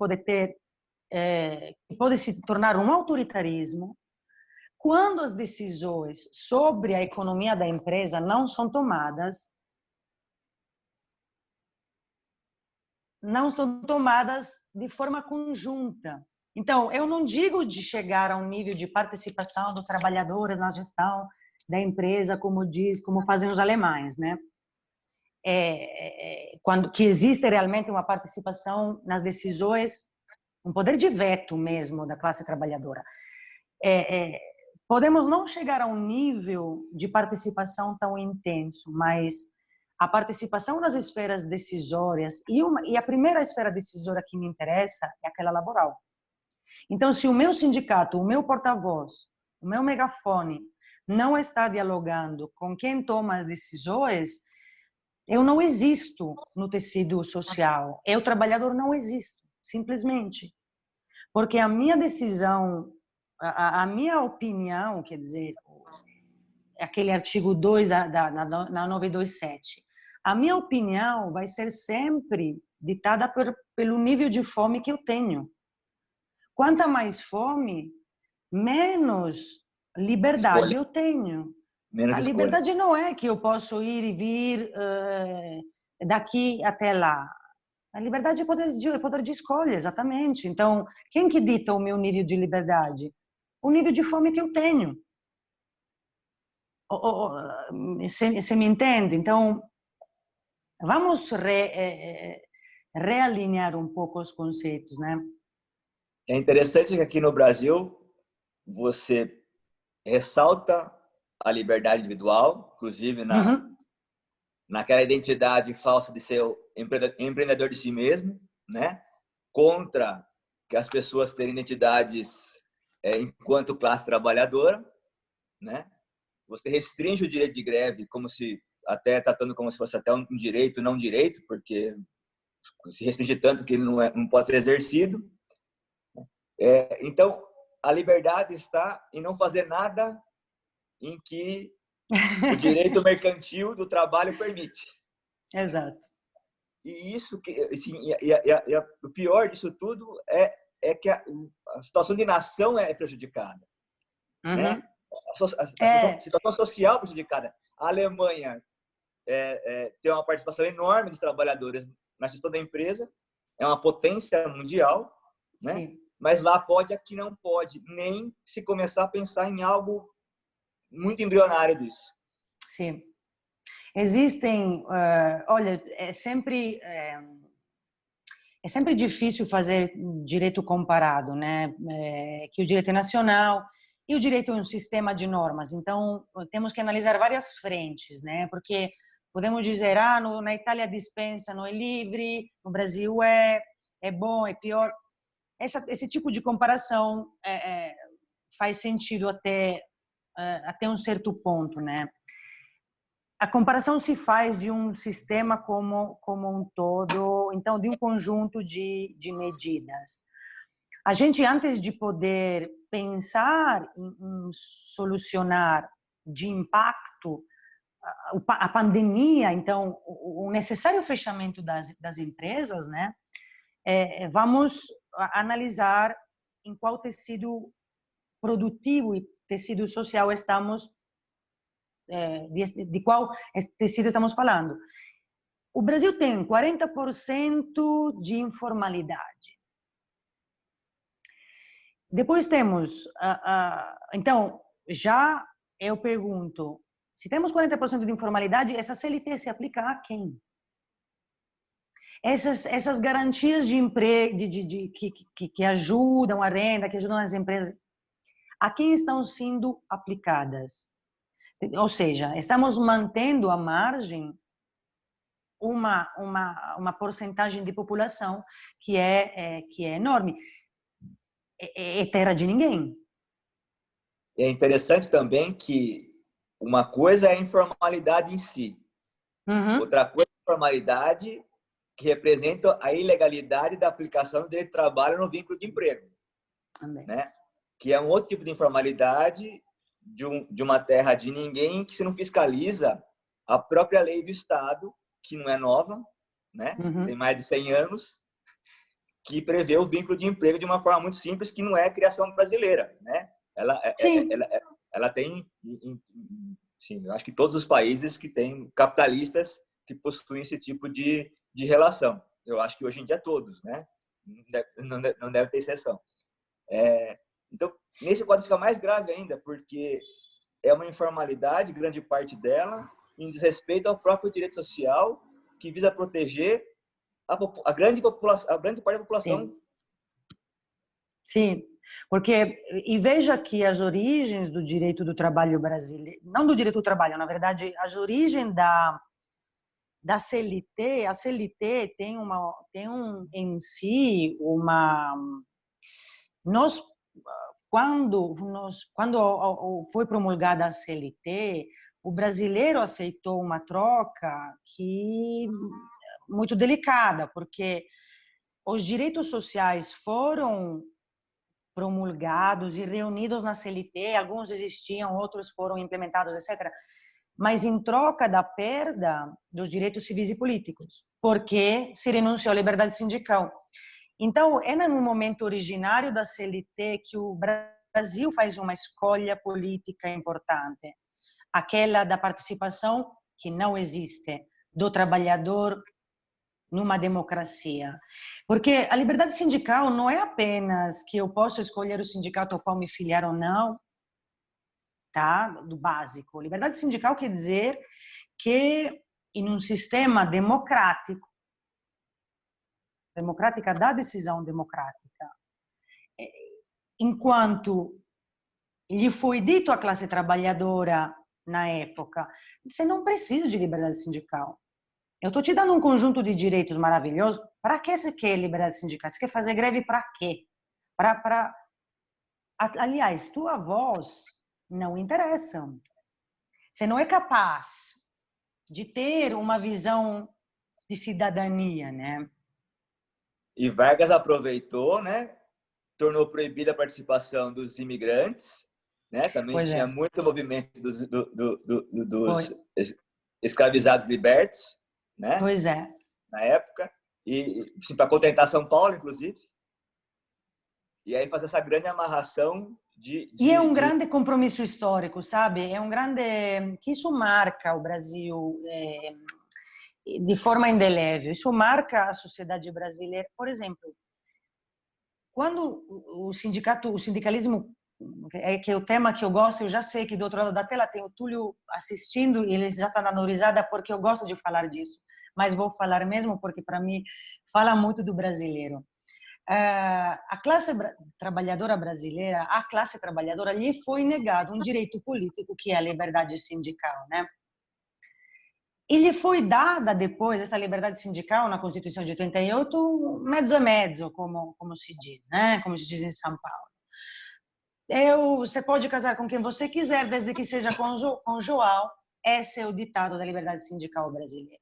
pode se tornar um autoritarismo quando as decisões sobre a economia da empresa não são tomadas de forma conjunta. Então, eu não digo de chegar a um nível de participação dos trabalhadores na gestão da empresa, como fazem os alemães, né? Quando que existe realmente uma participação nas decisões, um poder de veto mesmo da classe trabalhadora. Podemos não chegar a um nível de participação tão intenso, mas a participação nas esferas decisórias, e a primeira esfera decisória que me interessa é aquela laboral. Então, se o meu sindicato, o meu porta-voz, o meu megafone não está dialogando com quem toma as decisões, eu não existo no tecido social. Eu, trabalhador, não existo, simplesmente. Porque a minha decisão, a minha opinião, quer dizer, aquele artigo 2 na 927, a minha opinião vai ser sempre ditada pelo nível de fome que eu tenho. Quanto mais fome, menos liberdade eu tenho. Menos A liberdade não é que eu posso ir e vir daqui até lá. A liberdade é poder de escolha, exatamente. Então, quem que dita o meu nível de liberdade? O nível de fome que eu tenho. Você me entende? Então, vamos realinhar um pouco os conceitos, né? É interessante que aqui no Brasil você ressalta a liberdade individual, inclusive naquela identidade falsa de ser empreendedor de si mesmo, né? Contra que as pessoas terem identidades enquanto classe trabalhadora, né? Você restringe o direito de greve como se até tratando como se fosse até um direito, não direito, porque se restringe tanto que ele não pode ser exercido. Então, a liberdade está em não fazer nada em que o direito mercantil do trabalho permite. Exato. E isso assim, o pior disso tudo é que a situação de nação é prejudicada, né? A situação social prejudicada. A Alemanha tem uma participação enorme dos trabalhadores na gestão da empresa, é uma potência mundial, né? Sim. Mas lá pode, aqui não pode, nem se começar a pensar em algo muito embrionário disso. Sim. Existem, olha, é sempre difícil fazer direito comparado, né? Que o direito é nacional e o direito é um sistema de normas. Então, temos que analisar várias frentes, né? Porque podemos dizer, na Itália dispensa, não é livre, no Brasil é bom, é pior. Esse tipo de comparação faz sentido até um certo ponto, né? A comparação se faz de um sistema como um todo, então de um conjunto de medidas. A gente, antes de poder pensar em solucionar de impacto a pandemia, então o necessário fechamento das empresas, né? Vamos analisar em qual tecido produtivo e tecido social estamos, de qual tecido estamos falando. O Brasil tem 40% de informalidade. Depois temos, então, já eu pergunto, se temos 40% de informalidade, essa CLT se aplica a quem? Essas garantias de emprego que ajudam a renda, que ajudam as empresas, a quem estão sendo aplicadas? Ou seja, estamos mantendo à margem uma porcentagem de população que é enorme. É terra de ninguém. É interessante também que uma coisa é a informalidade em si, outra coisa é a informalidade que representa a ilegalidade da aplicação do direito de trabalho no vínculo de emprego, né? Que é um outro tipo de informalidade de uma terra de ninguém que se não fiscaliza a própria lei do Estado, que não é nova, né? Tem mais de 100 anos, que prevê o vínculo de emprego de uma forma muito simples, que não é criação brasileira, né? Ela tem, sim, eu acho que todos os países que têm capitalistas que possuem esse tipo de relação. Eu acho que hoje em dia todos, né? Não deve ter exceção. Então, nesse quadro fica mais grave ainda, porque é uma informalidade, grande parte dela, em desrespeito ao próprio direito social, que visa proteger a grande parte da população. Sim. Sim, porque, e veja que as origens do direito do trabalho brasileiro, não do direito do trabalho, na verdade, as origens da CLT, a CLT tem em si nós quando foi promulgada a CLT, o brasileiro aceitou uma troca que muito delicada, porque os direitos sociais foram promulgados e reunidos na CLT, alguns existiam, outros foram implementados, etc. Mas em troca da perda dos direitos civis e políticos, porque se renunciou à liberdade sindical. Então, é no momento originário da CLT que o Brasil faz uma escolha política importante, aquela da participação que não existe, do trabalhador numa democracia. Porque a liberdade sindical não é apenas que eu posso escolher o sindicato ao qual me filiar ou não, tá? Do básico. Liberdade sindical quer dizer que em um sistema democrática da decisão democrática, enquanto lhe foi dito à classe trabalhadora na época, você não precisa de liberdade sindical. Eu estou te dando um conjunto de direitos maravilhosos. Para que você quer liberdade sindical? Você quer fazer greve para quê? Aliás, tua voz não interessa. Você não é capaz de ter uma visão de cidadania, né? E Vargas aproveitou, né? Tornou proibida a participação dos imigrantes, né? Também tinha muito movimento dos escravizados libertos, né? Pois é. Na época, e para contentar São Paulo, inclusive. E aí fazer essa grande amarração e é um grande compromisso histórico, sabe? É um grande que isso marca o Brasil de forma indelével. Isso marca a sociedade brasileira. Por exemplo, quando o sindicalismo que é o tema que eu gosto, eu já sei que do outro lado da tela tem o Túlio assistindo e ele já está dando risada porque eu gosto de falar disso, mas vou falar mesmo porque para mim fala muito do brasileiro. A classe trabalhadora brasileira, a classe trabalhadora lhe foi negado um direito político que é a liberdade sindical, né? E lhe foi dada depois esta liberdade sindical na Constituição de 88, mezzo a mezzo, como se diz, né? Como se diz em São Paulo. Você pode casar com quem você quiser, desde que seja conjugal. Esse é o ditado da liberdade sindical brasileira.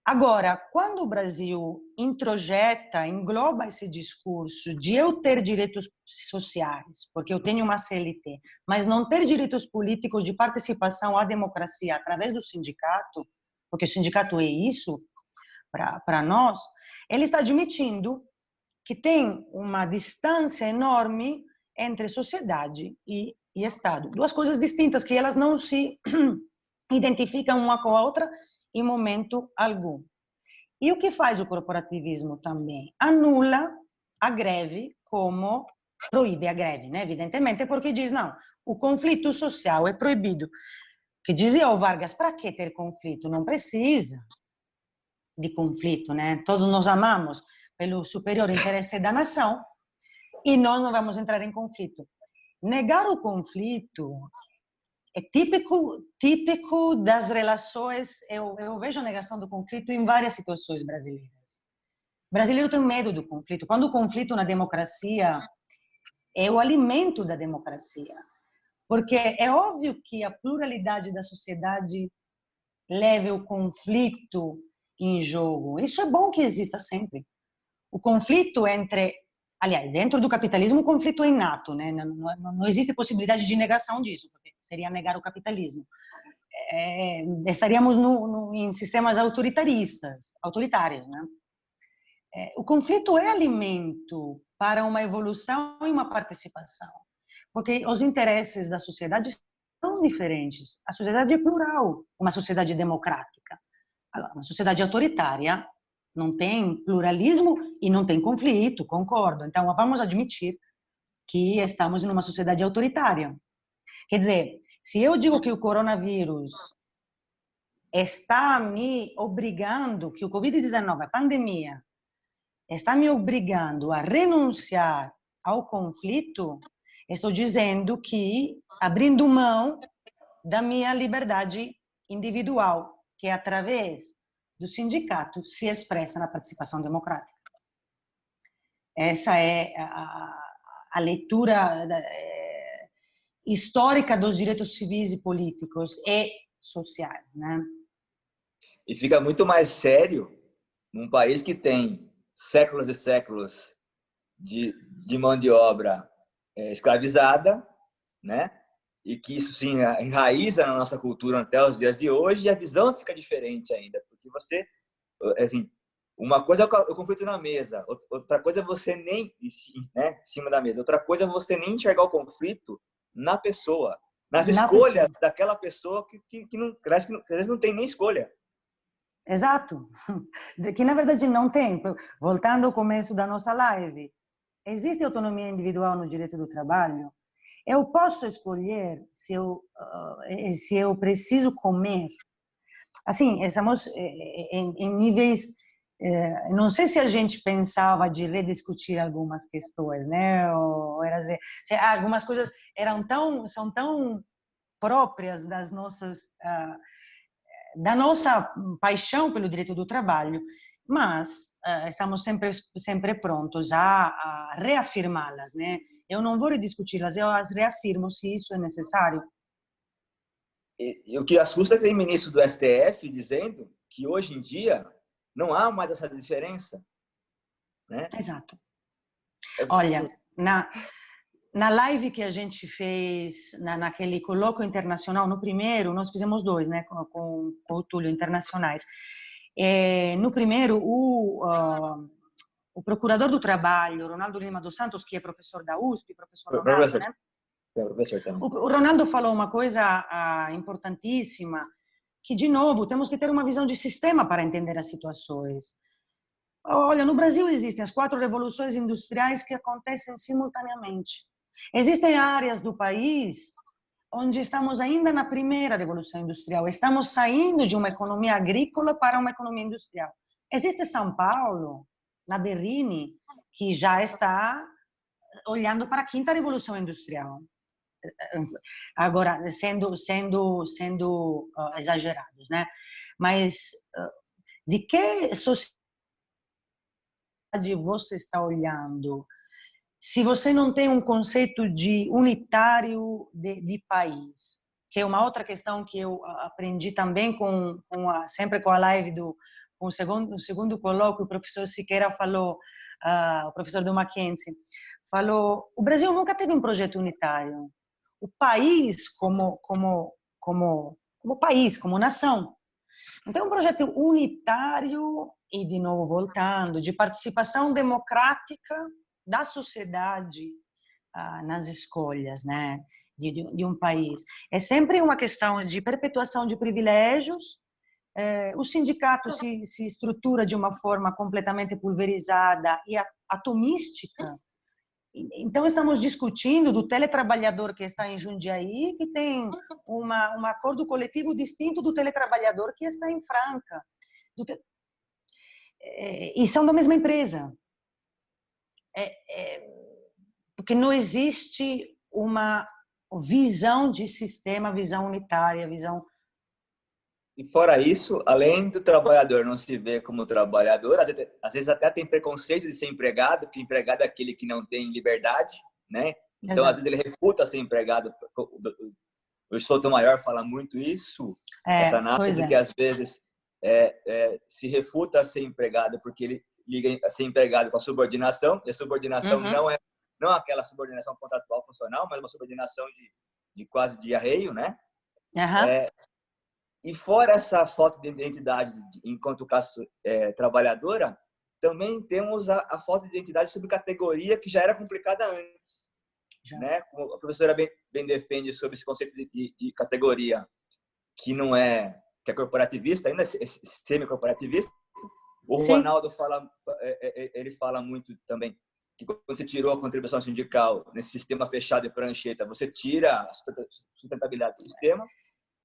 Agora, quando o Brasil introjeta, engloba esse discurso de eu ter direitos sociais, porque eu tenho uma CLT, mas não ter direitos políticos de participação à democracia através do sindicato, porque o sindicato é isso para nós, ele está admitindo que tem uma distância enorme entre sociedade e Estado. Duas coisas distintas que elas não se identificam uma com a outra em momento algum. E o que faz o corporativismo também? Anula a greve como proíbe a greve, né? Evidentemente, porque diz, não, o conflito social é proibido. Que dizia o Vargas, para que ter conflito? Não precisa de conflito, né? Todos nós amamos pelo superior interesse da nação e nós não vamos entrar em conflito. Negar o conflito é típico das relações. Eu vejo a negação do conflito em várias situações brasileiras. O brasileiro tem medo do conflito. Quando o conflito na democracia é o alimento da democracia. Porque é óbvio que a pluralidade da sociedade leva o conflito em jogo. Isso é bom que exista sempre. O conflito aliás, dentro do capitalismo, o conflito é inato, né? Não existe possibilidade de negação disso, porque seria negar o capitalismo. Estaríamos em sistemas autoritários, né? O conflito é alimento para uma evolução e uma participação, porque os interesses da sociedade são diferentes. A sociedade é plural, uma sociedade democrática. Uma sociedade autoritária não tem pluralismo e não tem conflito, concordo. Então, vamos admitir que estamos em uma sociedade autoritária. Quer dizer, se eu digo que o coronavírus está me obrigando, que o Covid-19, a pandemia, está me obrigando a renunciar ao conflito, estou dizendo que abrindo mão da minha liberdade individual, que é através do sindicato se expressa na participação democrática. Essa é a leitura histórica dos direitos civis e políticos e sociais, né? E fica muito mais sério num país que tem séculos e séculos de mão de obra escravizada, né? E que isso sim enraiza na nossa cultura até os dias de hoje, e a visão fica diferente ainda, porque você, assim, uma coisa é o conflito na mesa, outra coisa é você nem, né, em cima da mesa, outra coisa é você nem enxergar o conflito na pessoa, nas escolhas daquela pessoa que às vezes não tem nem escolha. Exato, que na verdade não tem. Voltando ao começo da nossa live, existe autonomia individual no direito do trabalho? Eu posso escolher se eu preciso comer. Assim, estamos em níveis... Não sei se a gente pensava de rediscutir algumas questões, né? Ou era dizer, algumas coisas são tão próprias das nossas... da nossa paixão pelo direito do trabalho, mas estamos sempre prontos a reafirmá-las, né? Eu não vou rediscuti-las, eu as reafirmo se isso é necessário. E o que assusta é que tem ministro do STF dizendo que hoje em dia não há mais essa diferença, né? Exato. Olha, na live que a gente fez, naquele colóquio internacional, no primeiro, nós fizemos dois, né, com o Túlio, internacionais. No primeiro, o procurador do trabalho, Ronaldo Lima dos Santos, que é professor da USP, professor Ronaldo, né? Professor também. O Ronaldo falou uma coisa importantíssima, que, de novo, temos que ter uma visão de sistema para entender as situações. Olha, no Brasil existem as 4 revoluções industriais que acontecem simultaneamente. Existem áreas do país onde estamos ainda na primeira revolução industrial. Estamos saindo de uma economia agrícola para uma economia industrial. Existe São Paulo, na Berrini, que já está olhando para a quinta revolução industrial. Agora, sendo exagerados, né? mas de que sociedade você está olhando? Se você não tem um conceito de unitário de país, que é uma outra questão que eu aprendi também sempre com a live com o segundo colóquio, o professor Siqueira falou, o professor do Mackenzie, falou, o Brasil nunca teve um projeto unitário. O país como país, como nação. Então, um projeto unitário e, de novo, voltando, de participação democrática da sociedade nas escolhas, né, de um país. É sempre uma questão de perpetuação de privilégios. O sindicato se estrutura de uma forma completamente pulverizada e atomística. Então, estamos discutindo do teletrabalhador que está em Jundiaí, que tem um acordo coletivo distinto do teletrabalhador que está em Franca. E são da mesma empresa. Porque não existe uma visão de sistema, visão unitária, visão... E fora isso, além do trabalhador não se ver como trabalhador, às vezes até tem preconceito de ser empregado, porque empregado é aquele que não tem liberdade, né? Então, às vezes ele refuta ser empregado. O Sotomayor fala muito isso, essa análise que às vezes se refuta a ser empregado porque ele liga a ser empregado com a subordinação, e a subordinação não aquela subordinação contratual funcional, mas uma subordinação de quase de arreio, né? E fora essa falta de identidade enquanto classe trabalhadora, também temos a falta de identidade sobre categoria, que já era complicada antes. Né? Como a professora bem defende sobre esse conceito de categoria, que não que é corporativista, ainda é semi-corporativista. O Ronaldo ele fala muito também que quando você tirou a contribuição sindical nesse sistema fechado de prancheta, você tira a sustentabilidade do sistema.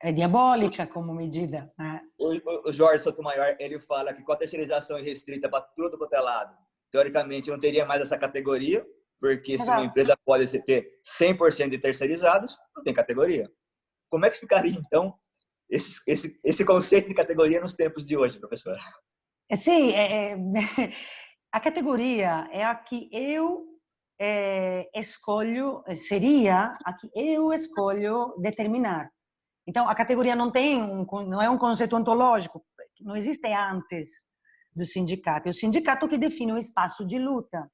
É diabólica como medida. O Jorge Sotomayor, ele fala que com a terceirização irrestrita para tudo quanto é lado, teoricamente não teria mais essa categoria, porque se uma empresa pode ter 100% de terceirizados, não tem categoria. Como é que ficaria, então, esse conceito de categoria nos tempos de hoje, professora? Sim, a categoria é a que eu escolho, seria a que eu escolho determinar. Então, a categoria não é um conceito ontológico, não existe antes do sindicato. É o sindicato que define o espaço de luta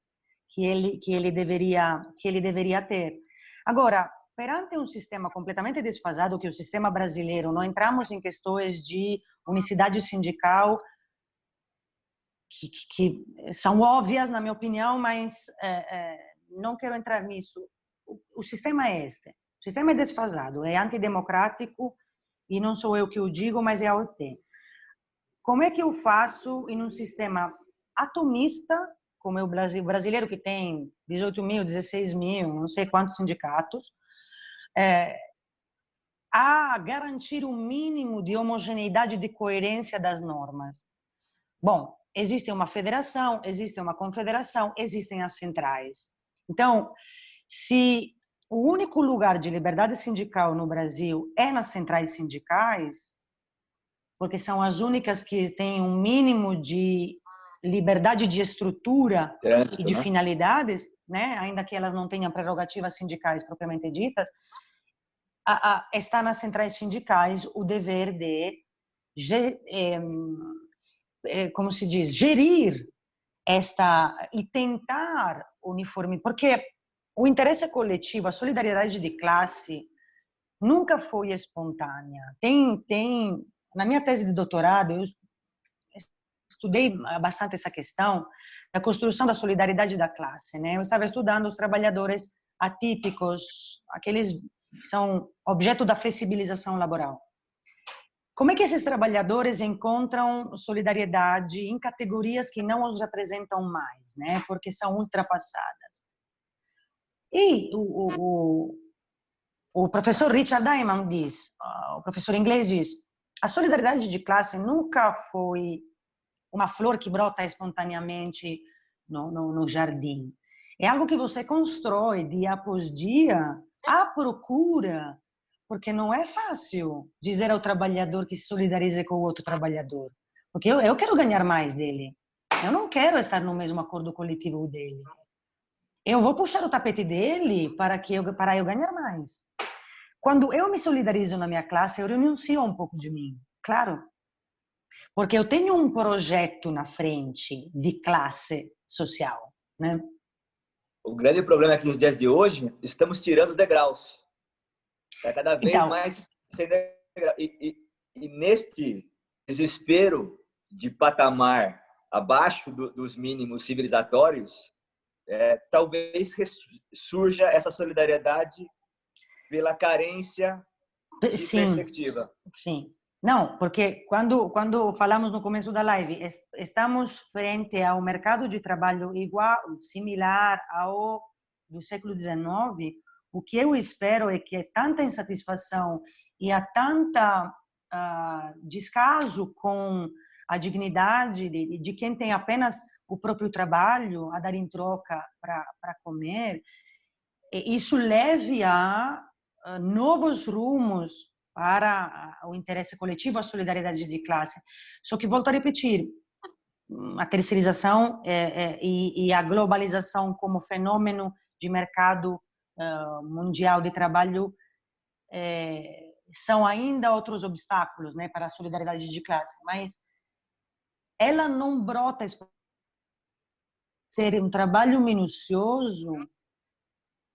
que ele deveria ter. Agora, perante um sistema completamente desfasado, que é o sistema brasileiro, não entramos em questões de unicidade sindical, que são óbvias, na minha opinião, mas não quero entrar nisso. O sistema é este. O sistema é desfasado, é antidemocrático, e não sou eu que o digo, mas é a OIT. Como é que eu faço em um sistema atomista, como é o brasileiro, que tem 18 mil, 16 mil, não sei quantos sindicatos, a garantir um mínimo de homogeneidade e de coerência das normas? Bom, existe uma federação, existe uma confederação, existem as centrais. Então, se o único lugar de liberdade sindical no Brasil é nas centrais sindicais, porque são as únicas que têm um mínimo de liberdade de estrutura e de finalidades, né? Ainda que elas não tenham prerrogativas sindicais propriamente ditas, está nas centrais sindicais o dever de, como se diz, gerir e tentar uniformizar, porque o interesse coletivo, a solidariedade de classe nunca foi espontânea. Na minha tese de doutorado, eu estudei bastante essa questão da construção da solidariedade da classe, né? Eu estava estudando os trabalhadores atípicos, aqueles que são objeto da flexibilização laboral. Como é que esses trabalhadores encontram solidariedade em categorias que não os representam mais, né? Porque são ultrapassadas. E o professor Richard Diamond diz, o professor inglês diz, a solidariedade de classe nunca foi uma flor que brota espontaneamente no jardim. É algo que você constrói dia após dia à procura porque não é fácil dizer ao trabalhador que se solidarize com o outro trabalhador. Porque eu quero ganhar mais dele. Eu não quero estar no mesmo acordo coletivo dele. Eu vou puxar o tapete dele para eu ganhar mais. Quando eu me solidarizo na minha classe, eu renuncio um pouco de mim, claro. Porque eu tenho um projeto na frente de classe social, né? O grande problema é que nos dias de hoje estamos tirando os degraus. Está cada vez Então, mais sem degrau. E neste desespero de patamar abaixo dos mínimos civilizatórios, talvez surja essa solidariedade pela carência de sim, perspectiva. sim. Não, porque quando falamos no começo da live, estamos frente a um mercado de trabalho igual, similar ao do século XIX. O que eu espero é que tanta insatisfação e há tanta descaso com a dignidade de quem tem apenas o próprio trabalho a dar em troca para comer, isso leve a novos rumos para o interesse coletivo, a solidariedade de classe. Só que, volto a repetir, a terceirização e a globalização como fenômeno de mercado mundial de trabalho são ainda outros obstáculos, né, para a solidariedade de classe, mas ela não brota ser um trabalho minucioso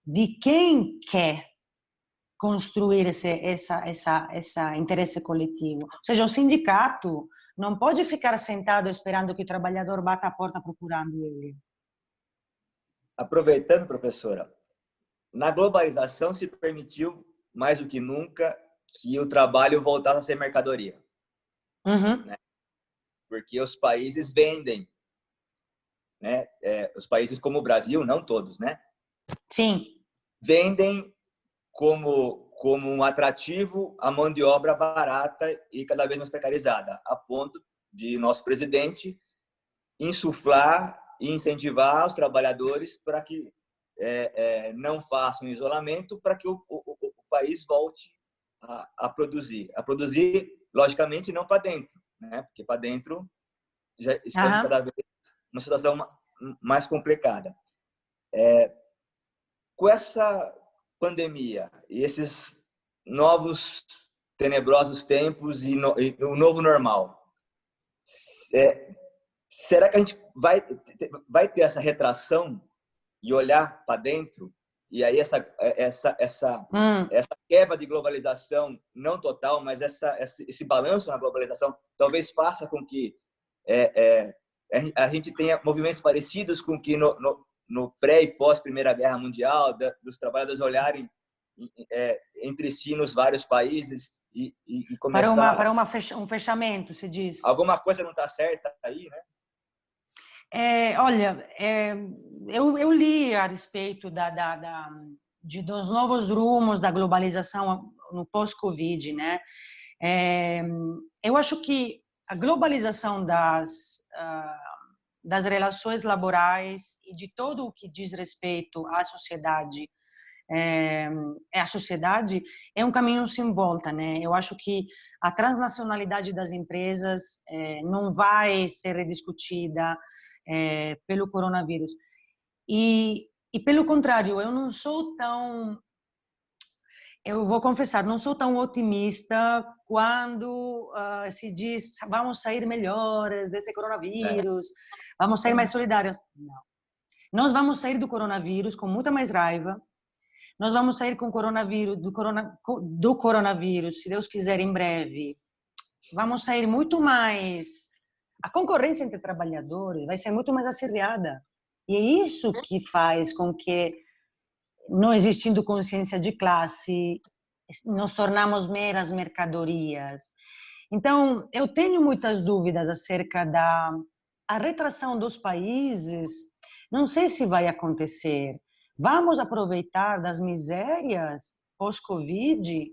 de quem quer construir esse interesse coletivo. Ou seja, o sindicato não pode ficar sentado esperando que o trabalhador bata a porta procurando ele. Aproveitando, professora, na globalização se permitiu, mais do que nunca, que o trabalho voltasse a ser mercadoria. Uhum. Né? Porque os países vendem. Né? Os países como o Brasil, não todos, né? Sim. Vendem como um atrativo a mão de obra barata e cada vez mais precarizada, a ponto de nosso presidente insuflar e incentivar os trabalhadores para que não façam isolamento, para que o país volte a produzir. A produzir, logicamente, não para dentro, né? Porque para dentro já estamos cada vez numa situação mais complicada. Com essa pandemia e esses novos tenebrosos tempos e o novo normal, será que a gente vai ter essa retração e olhar para dentro? E aí essa quebra de globalização, não total, mas esse balanço na globalização talvez faça com que a gente tenha movimentos parecidos com que no pré e pós Primeira Guerra Mundial, dos trabalhadores olharem entre si nos vários países e começar... Para um fechamento, se diz. Alguma coisa não está certa aí, né? Olha, eu li a respeito dos novos rumos da globalização no pós-Covid, né? Eu acho que a globalização das relações laborais e de todo o que diz respeito à sociedade, a sociedade é um caminho sem volta, né? Eu acho que a transnacionalidade das empresas não vai ser rediscutida pelo coronavírus. E pelo contrário, eu vou confessar, não sou tão otimista quando se diz vamos sair melhores desse coronavírus, vamos sair mais solidários. Não. Nós vamos sair do coronavírus com muita mais raiva. Nós vamos sair com do coronavírus, se Deus quiser, em breve. Vamos sair muito mais... A concorrência entre trabalhadores vai ser muito mais acirrada. E é isso que faz com que, não existindo consciência de classe, nos tornamos meras mercadorias. Então, eu tenho muitas dúvidas acerca da retração dos países. Não sei se vai acontecer. Vamos aproveitar das misérias pós-Covid,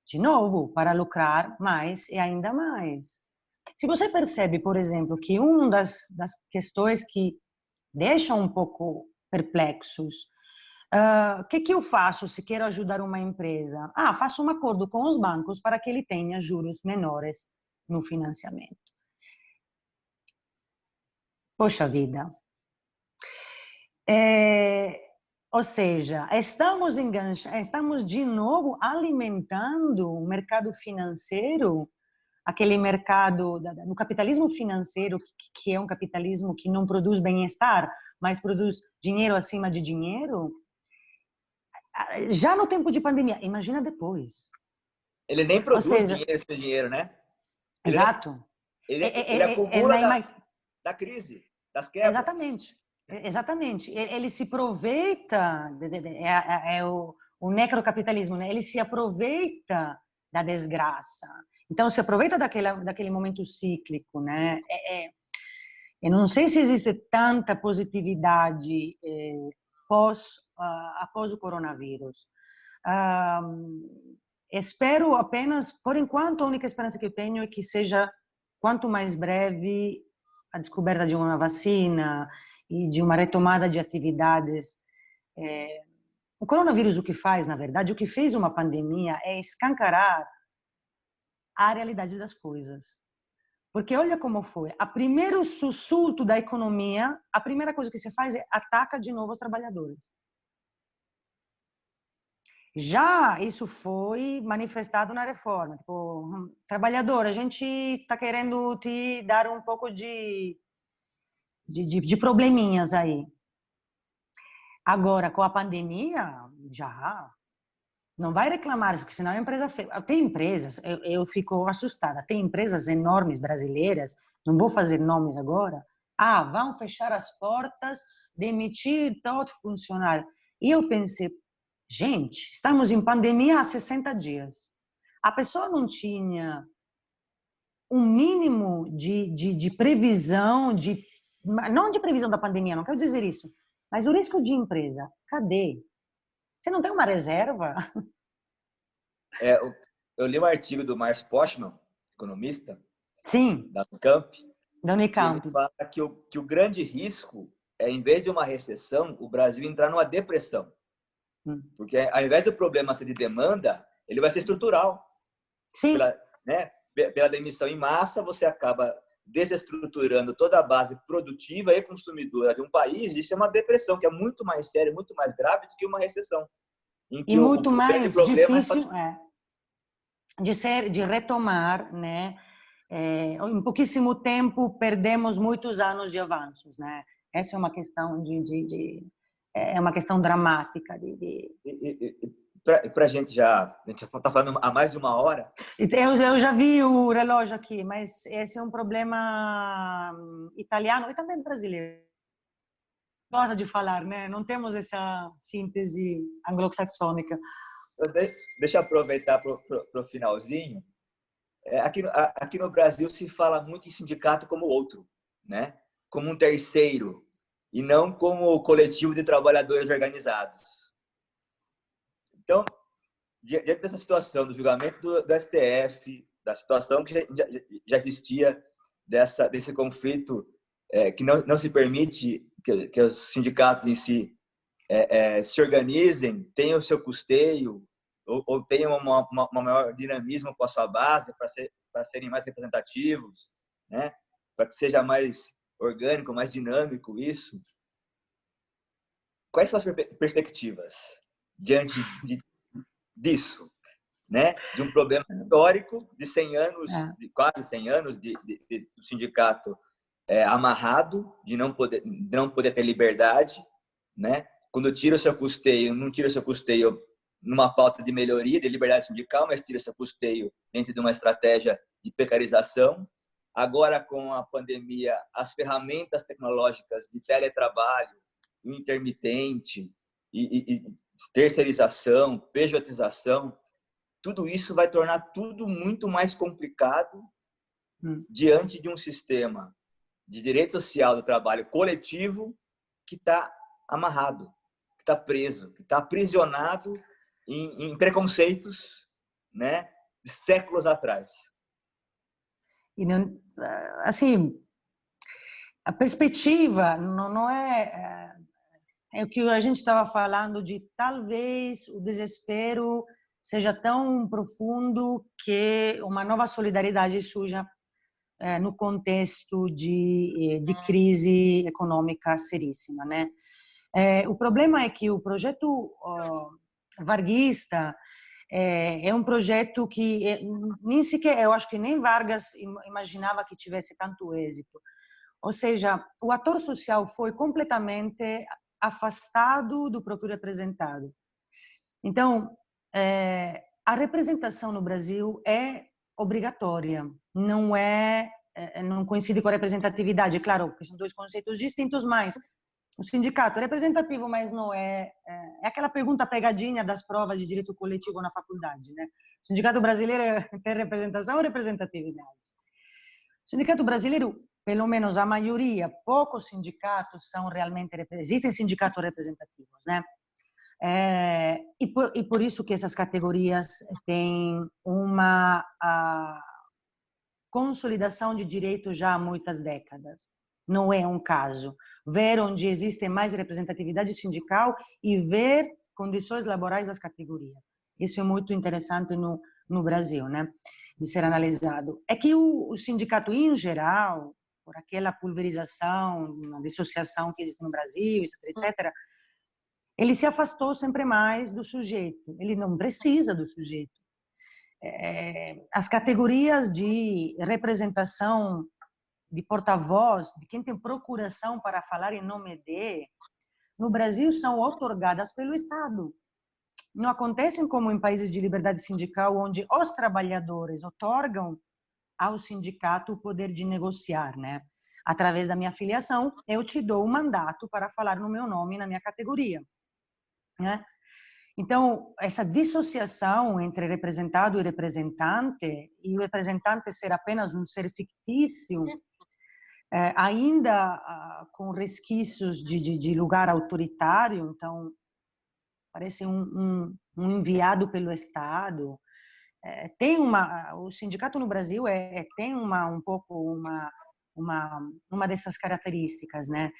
de novo, para lucrar mais e ainda mais. Se você percebe, por exemplo, que das questões que deixam um pouco perplexos O que eu faço se quero ajudar uma empresa? Faço um acordo com os bancos para que ele tenha juros menores no financiamento. Poxa vida. Ou seja, estamos de novo alimentando o mercado financeiro, aquele mercado no capitalismo financeiro, que é um capitalismo que não produz bem-estar, mas produz dinheiro acima de dinheiro. Já no tempo de pandemia, imagina depois. Ele nem Ou produz seja, dinheiro, esse dinheiro, né? exato. Ele acumula da crise, das quebras. Exatamente. Exatamente. Ele se aproveita, o necrocapitalismo, né? Ele se aproveita da desgraça. Então, se aproveita daquele momento cíclico, né? Eu não sei se existe tanta positividade após o coronavírus. Espero apenas, por enquanto, a única esperança que eu tenho é que seja quanto mais breve a descoberta de uma vacina e de uma retomada de atividades. O coronavírus, o que faz, na verdade, o que fez uma pandemia é escancarar a realidade das coisas. Porque olha como foi. A primeiro sussurro da economia, a primeira coisa que se faz é ataca de novo os trabalhadores. Já isso foi manifestado na reforma. Tipo, trabalhador, a gente está querendo te dar um pouco de probleminhas aí. Agora, com a pandemia, já não vai reclamar, porque senão a empresa... Tem empresas, eu fico assustada, tem empresas enormes brasileiras, não vou fazer nomes agora, vão fechar as portas, demitir todo funcionário. E eu pensei, gente, estamos em pandemia há 60 dias. A pessoa não tinha um mínimo de previsão, não de previsão da pandemia, não quero dizer isso, mas o risco de empresa, cadê? Você não tem uma reserva? Eu li um artigo do Márcio Postman, economista, Sim, da Unicamp, da que ele Unicamp. fala que o grande risco é, em vez de uma recessão, o Brasil entrar numa depressão. Porque ao invés do problema ser de demanda, ele vai ser estrutural. Sim. Pela demissão em massa, você acaba desestruturando toda a base produtiva e consumidora de um país. Isso é uma depressão, que é muito mais séria, muito mais grave do que uma recessão. Em que E muito grande mais problema difícil de retomar, né? Em pouquíssimo tempo perdemos muitos anos de avanços, né? Essa é uma questão é uma questão dramática Para a gente já está falando há mais de uma hora. Eu já vi o relógio aqui, mas esse é um problema italiano e também brasileiro. Gosta de falar, né? Não temos essa síntese anglo-saxônica. Deixa eu aproveitar para o finalzinho. Aqui no Brasil se fala muito em sindicato como outro, né? Como um terceiro, e não como coletivo de trabalhadores organizados. Então, diante dessa situação do julgamento do STF, da situação que já existia desse conflito que não se permite que os sindicatos em si se organizem, tenham o seu custeio ou tenham uma maior dinamismo com a sua base para serem mais representativos, né? Para que seja mais orgânico, mais dinâmico isso. Quais são as perspectivas diante disso, né? De um problema histórico de 100 anos, de quase 100 anos do sindicato amarrado, de não poder ter liberdade, né? Quando tira o seu custeio, não tira o seu custeio numa pauta de melhoria, de liberdade sindical, mas tira o seu custeio dentro de uma estratégia de precarização. Agora, com a pandemia, as ferramentas tecnológicas de teletrabalho, o intermitente e terceirização, pejotização, tudo isso vai tornar tudo muito mais complicado diante de um sistema de direito social do trabalho coletivo que está amarrado, que está preso, que está aprisionado em preconceitos, né, de séculos atrás. E não, assim, a perspectiva não é É o que a gente estava falando de talvez o desespero seja tão profundo que uma nova solidariedade surja no contexto de crise econômica seríssima, né? O problema é que o projeto varguista é um projeto que nem sequer, eu acho que nem Vargas imaginava que tivesse tanto êxito. Ou seja, o ator social foi completamente afastado do próprio representado. Então, a representação no Brasil é obrigatória, não coincide com a representatividade. Claro, que são dois conceitos distintos, mas o sindicato é representativo, mas não é aquela pergunta pegadinha das provas de direito coletivo na faculdade, né? O sindicato brasileiro tem representação ou representatividade? O sindicato brasileiro, pelo menos a maioria, poucos sindicatos são realmente existem sindicatos representativos, né? E por isso que essas categorias têm uma consolidação de direitos já há muitas décadas. Não é um caso. Ver onde existe mais representatividade sindical e ver condições laborais das categorias. Isso é muito interessante no Brasil, né? De ser analisado. É que o sindicato, em geral, por aquela pulverização, uma dissociação que existe no Brasil, etc., ele se afastou sempre mais do sujeito. Ele não precisa do sujeito. As categorias de representação de porta-voz, de quem tem procuração para falar em nome de, no Brasil são outorgadas pelo Estado. Não acontecem como em países de liberdade sindical, onde os trabalhadores outorgam ao sindicato o poder de negociar, né? Através da minha filiação, eu te dou um mandato para falar no meu nome, na minha categoria, né? Então, essa dissociação entre representado e o representante ser apenas um ser fictício, ainda com resquícios de lugar autoritário, então, parece um enviado pelo Estado. O sindicato no Brasil tem um pouco uma dessas características, né?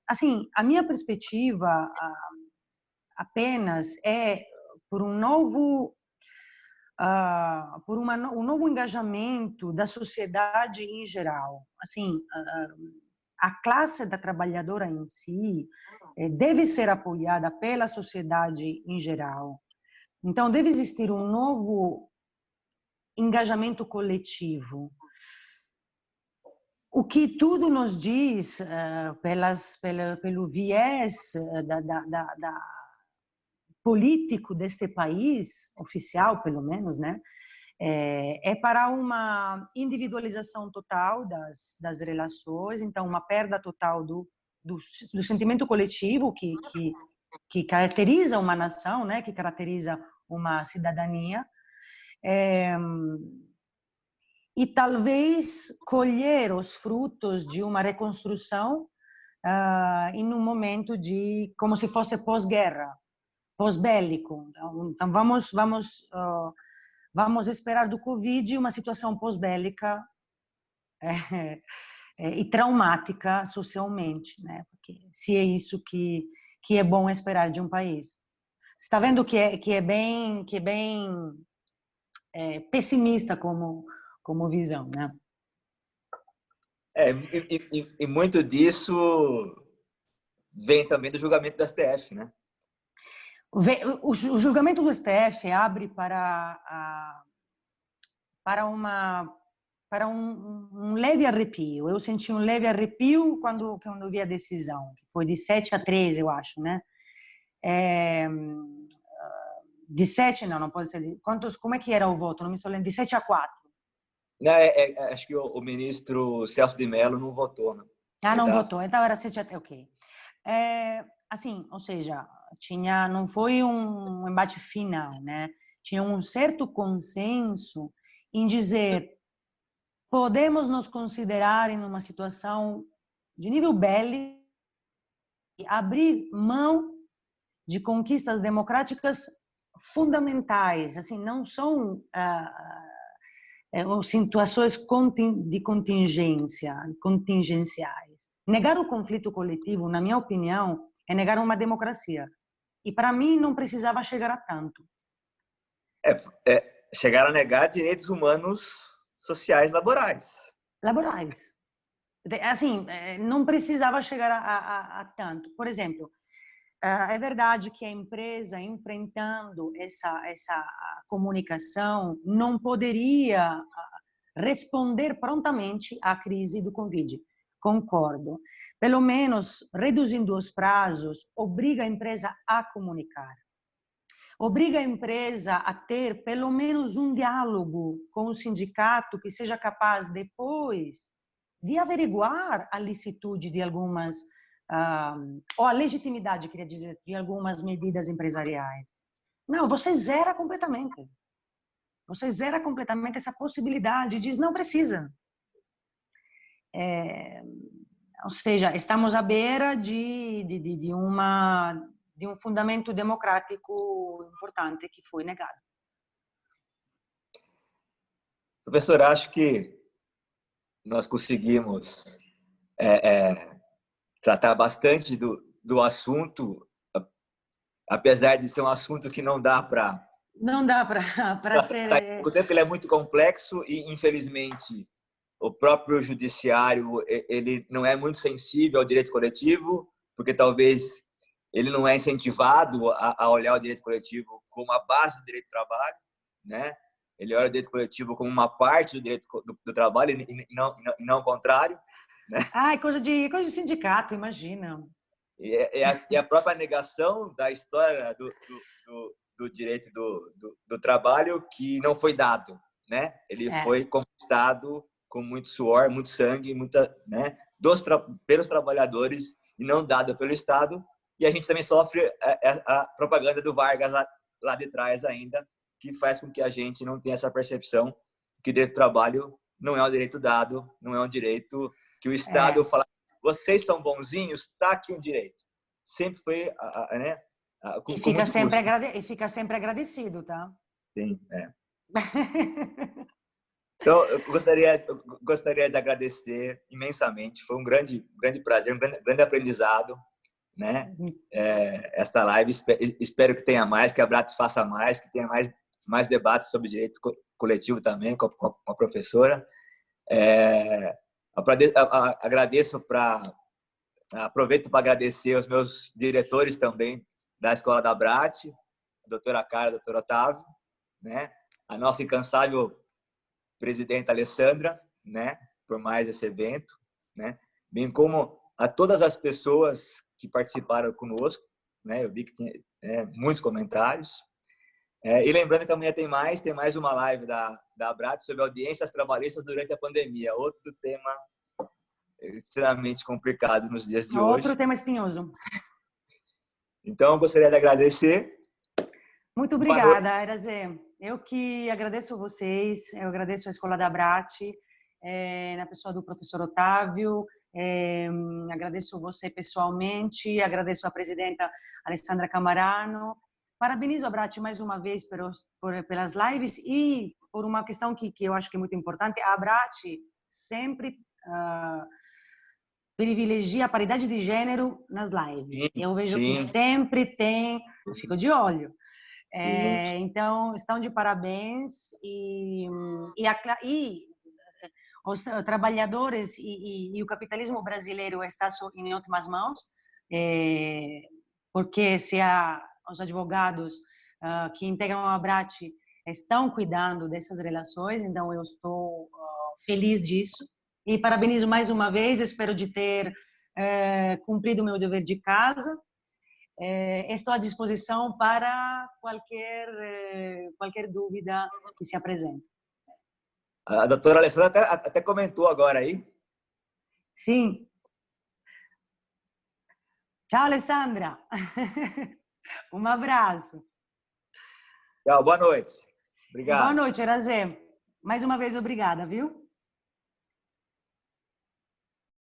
Assim, a minha perspectiva apenas por um novo um novo engajamento da sociedade em geral. Assim, a classe da trabalhadora em si deve ser apoiada pela sociedade em geral. Então, deve existir um novo engajamento coletivo. O que tudo nos diz, pelo viés da político deste país, oficial pelo menos, né, para uma individualização total das relações, então uma perda total do sentimento coletivo que caracteriza uma nação, né, que caracteriza uma cidadania, e talvez colher os frutos de uma reconstrução em um momento como se fosse pós-guerra, pós-bélico. Então vamos esperar do Covid uma situação pós-bélica e traumática socialmente, né? Porque se é isso que é bom esperar de um país. Você está vendo que é bem pessimista como visão, né? E muito disso vem também do julgamento do STF, né? O julgamento do STF abre para um leve arrepio. Eu senti um leve arrepio quando vi a decisão, que foi de 7-3, eu acho, né? De 7, não pode ser. Como é que era o voto? Não me estou lembrando. De 7-4. Acho que o ministro Celso de Mello não votou, né? Não votou. Então era 7-3, ok. Assim, ou seja, não foi um embate final, né? Tinha um certo consenso em dizer podemos nos considerar em uma situação de nível bélico e abrir mão de conquistas democráticas fundamentais, assim, não são situações de contingenciais. Negar o conflito coletivo, na minha opinião, é negar uma democracia. E para mim não precisava chegar a tanto. Chegar a negar direitos humanos, sociais, laborais. Laborais. Assim, não precisava chegar a tanto. Por exemplo, é verdade que a empresa, enfrentando essa comunicação, não poderia responder prontamente à crise do Covid. Concordo. Pelo menos, reduzindo os prazos, obriga a empresa a comunicar. Obriga a empresa a ter pelo menos um diálogo com o sindicato que seja capaz depois de averiguar a licitude de algumas, ou a legitimidade, queria dizer, de algumas medidas empresariais. Não, você zera completamente. Você zera completamente essa possibilidade, diz, não precisa. Ou seja, estamos à beira de um fundamento democrático importante que foi negado. Professor, acho que nós conseguimos tratar bastante do assunto, apesar de ser um assunto que não dá para... Não dá para ser... O tempo ele é muito complexo e, infelizmente, o próprio judiciário ele não é muito sensível ao direito coletivo, porque talvez ele não é incentivado a olhar o direito coletivo como a base do direito do trabalho, né? Ele olha o direito coletivo como uma parte do direito do trabalho e não o contrário, né? Ah, coisa de sindicato, imagina. E a própria negação da história do direito do trabalho que não foi dado, né? Ele foi conquistado com muito suor, muito sangue, né? Pelos trabalhadores e não dado pelo Estado. E a gente também sofre a propaganda do Vargas lá de trás ainda, que faz com que a gente não tenha essa percepção que o direito do trabalho não é um direito dado, não é um direito que o Estado fala, vocês são bonzinhos, tá aqui um direito. Sempre foi, né? E fica sempre agradecido, tá? Sim, Então, eu gostaria de agradecer imensamente. Foi um grande prazer, um grande aprendizado, né? Esta live. Espero que tenha mais, que a Abrates faça mais, que tenha mais debates sobre direito coletivo também com a professora. Aproveito para agradecer aos meus diretores também da Escola da Abrate, a doutora Cara, o doutor Otávio, né? A nossa incansável presidenta Alessandra, né? Por mais esse evento, né? Bem como a todas as pessoas que participaram conosco, né? Eu vi que tinha muitos comentários. E lembrando que amanhã tem mais uma live da Abrate sobre audiências trabalhistas durante a pandemia. Outro tema extremamente complicado nos dias de hoje. Outro tema espinhoso. Então, eu gostaria de agradecer. Muito obrigada, Erazê. Eu que agradeço vocês, eu agradeço a Escola da Abrate, na pessoa do professor Otávio, agradeço você pessoalmente, agradeço a presidenta Alessandra Camarano. Parabenizo a Abrate mais uma vez pelas lives e por uma questão que eu acho que é muito importante. A Abrate sempre privilegia a paridade de gênero nas lives. Eu vejo que sempre tem, eu fico de olho. Então, estão de parabéns e os trabalhadores e o capitalismo brasileiro está em ótimas mãos, porque se os advogados que integram a Abrate estão cuidando dessas relações, então eu estou feliz disso. E parabenizo mais uma vez, espero de ter cumprido o meu dever de casa. Estou à disposição para qualquer dúvida que se apresente. A doutora Alessandra até comentou agora aí. Sim. Tchau, Alessandra. Um abraço. Tchau, boa noite. Obrigado. Boa noite, Erazê. Mais uma vez, obrigada, viu?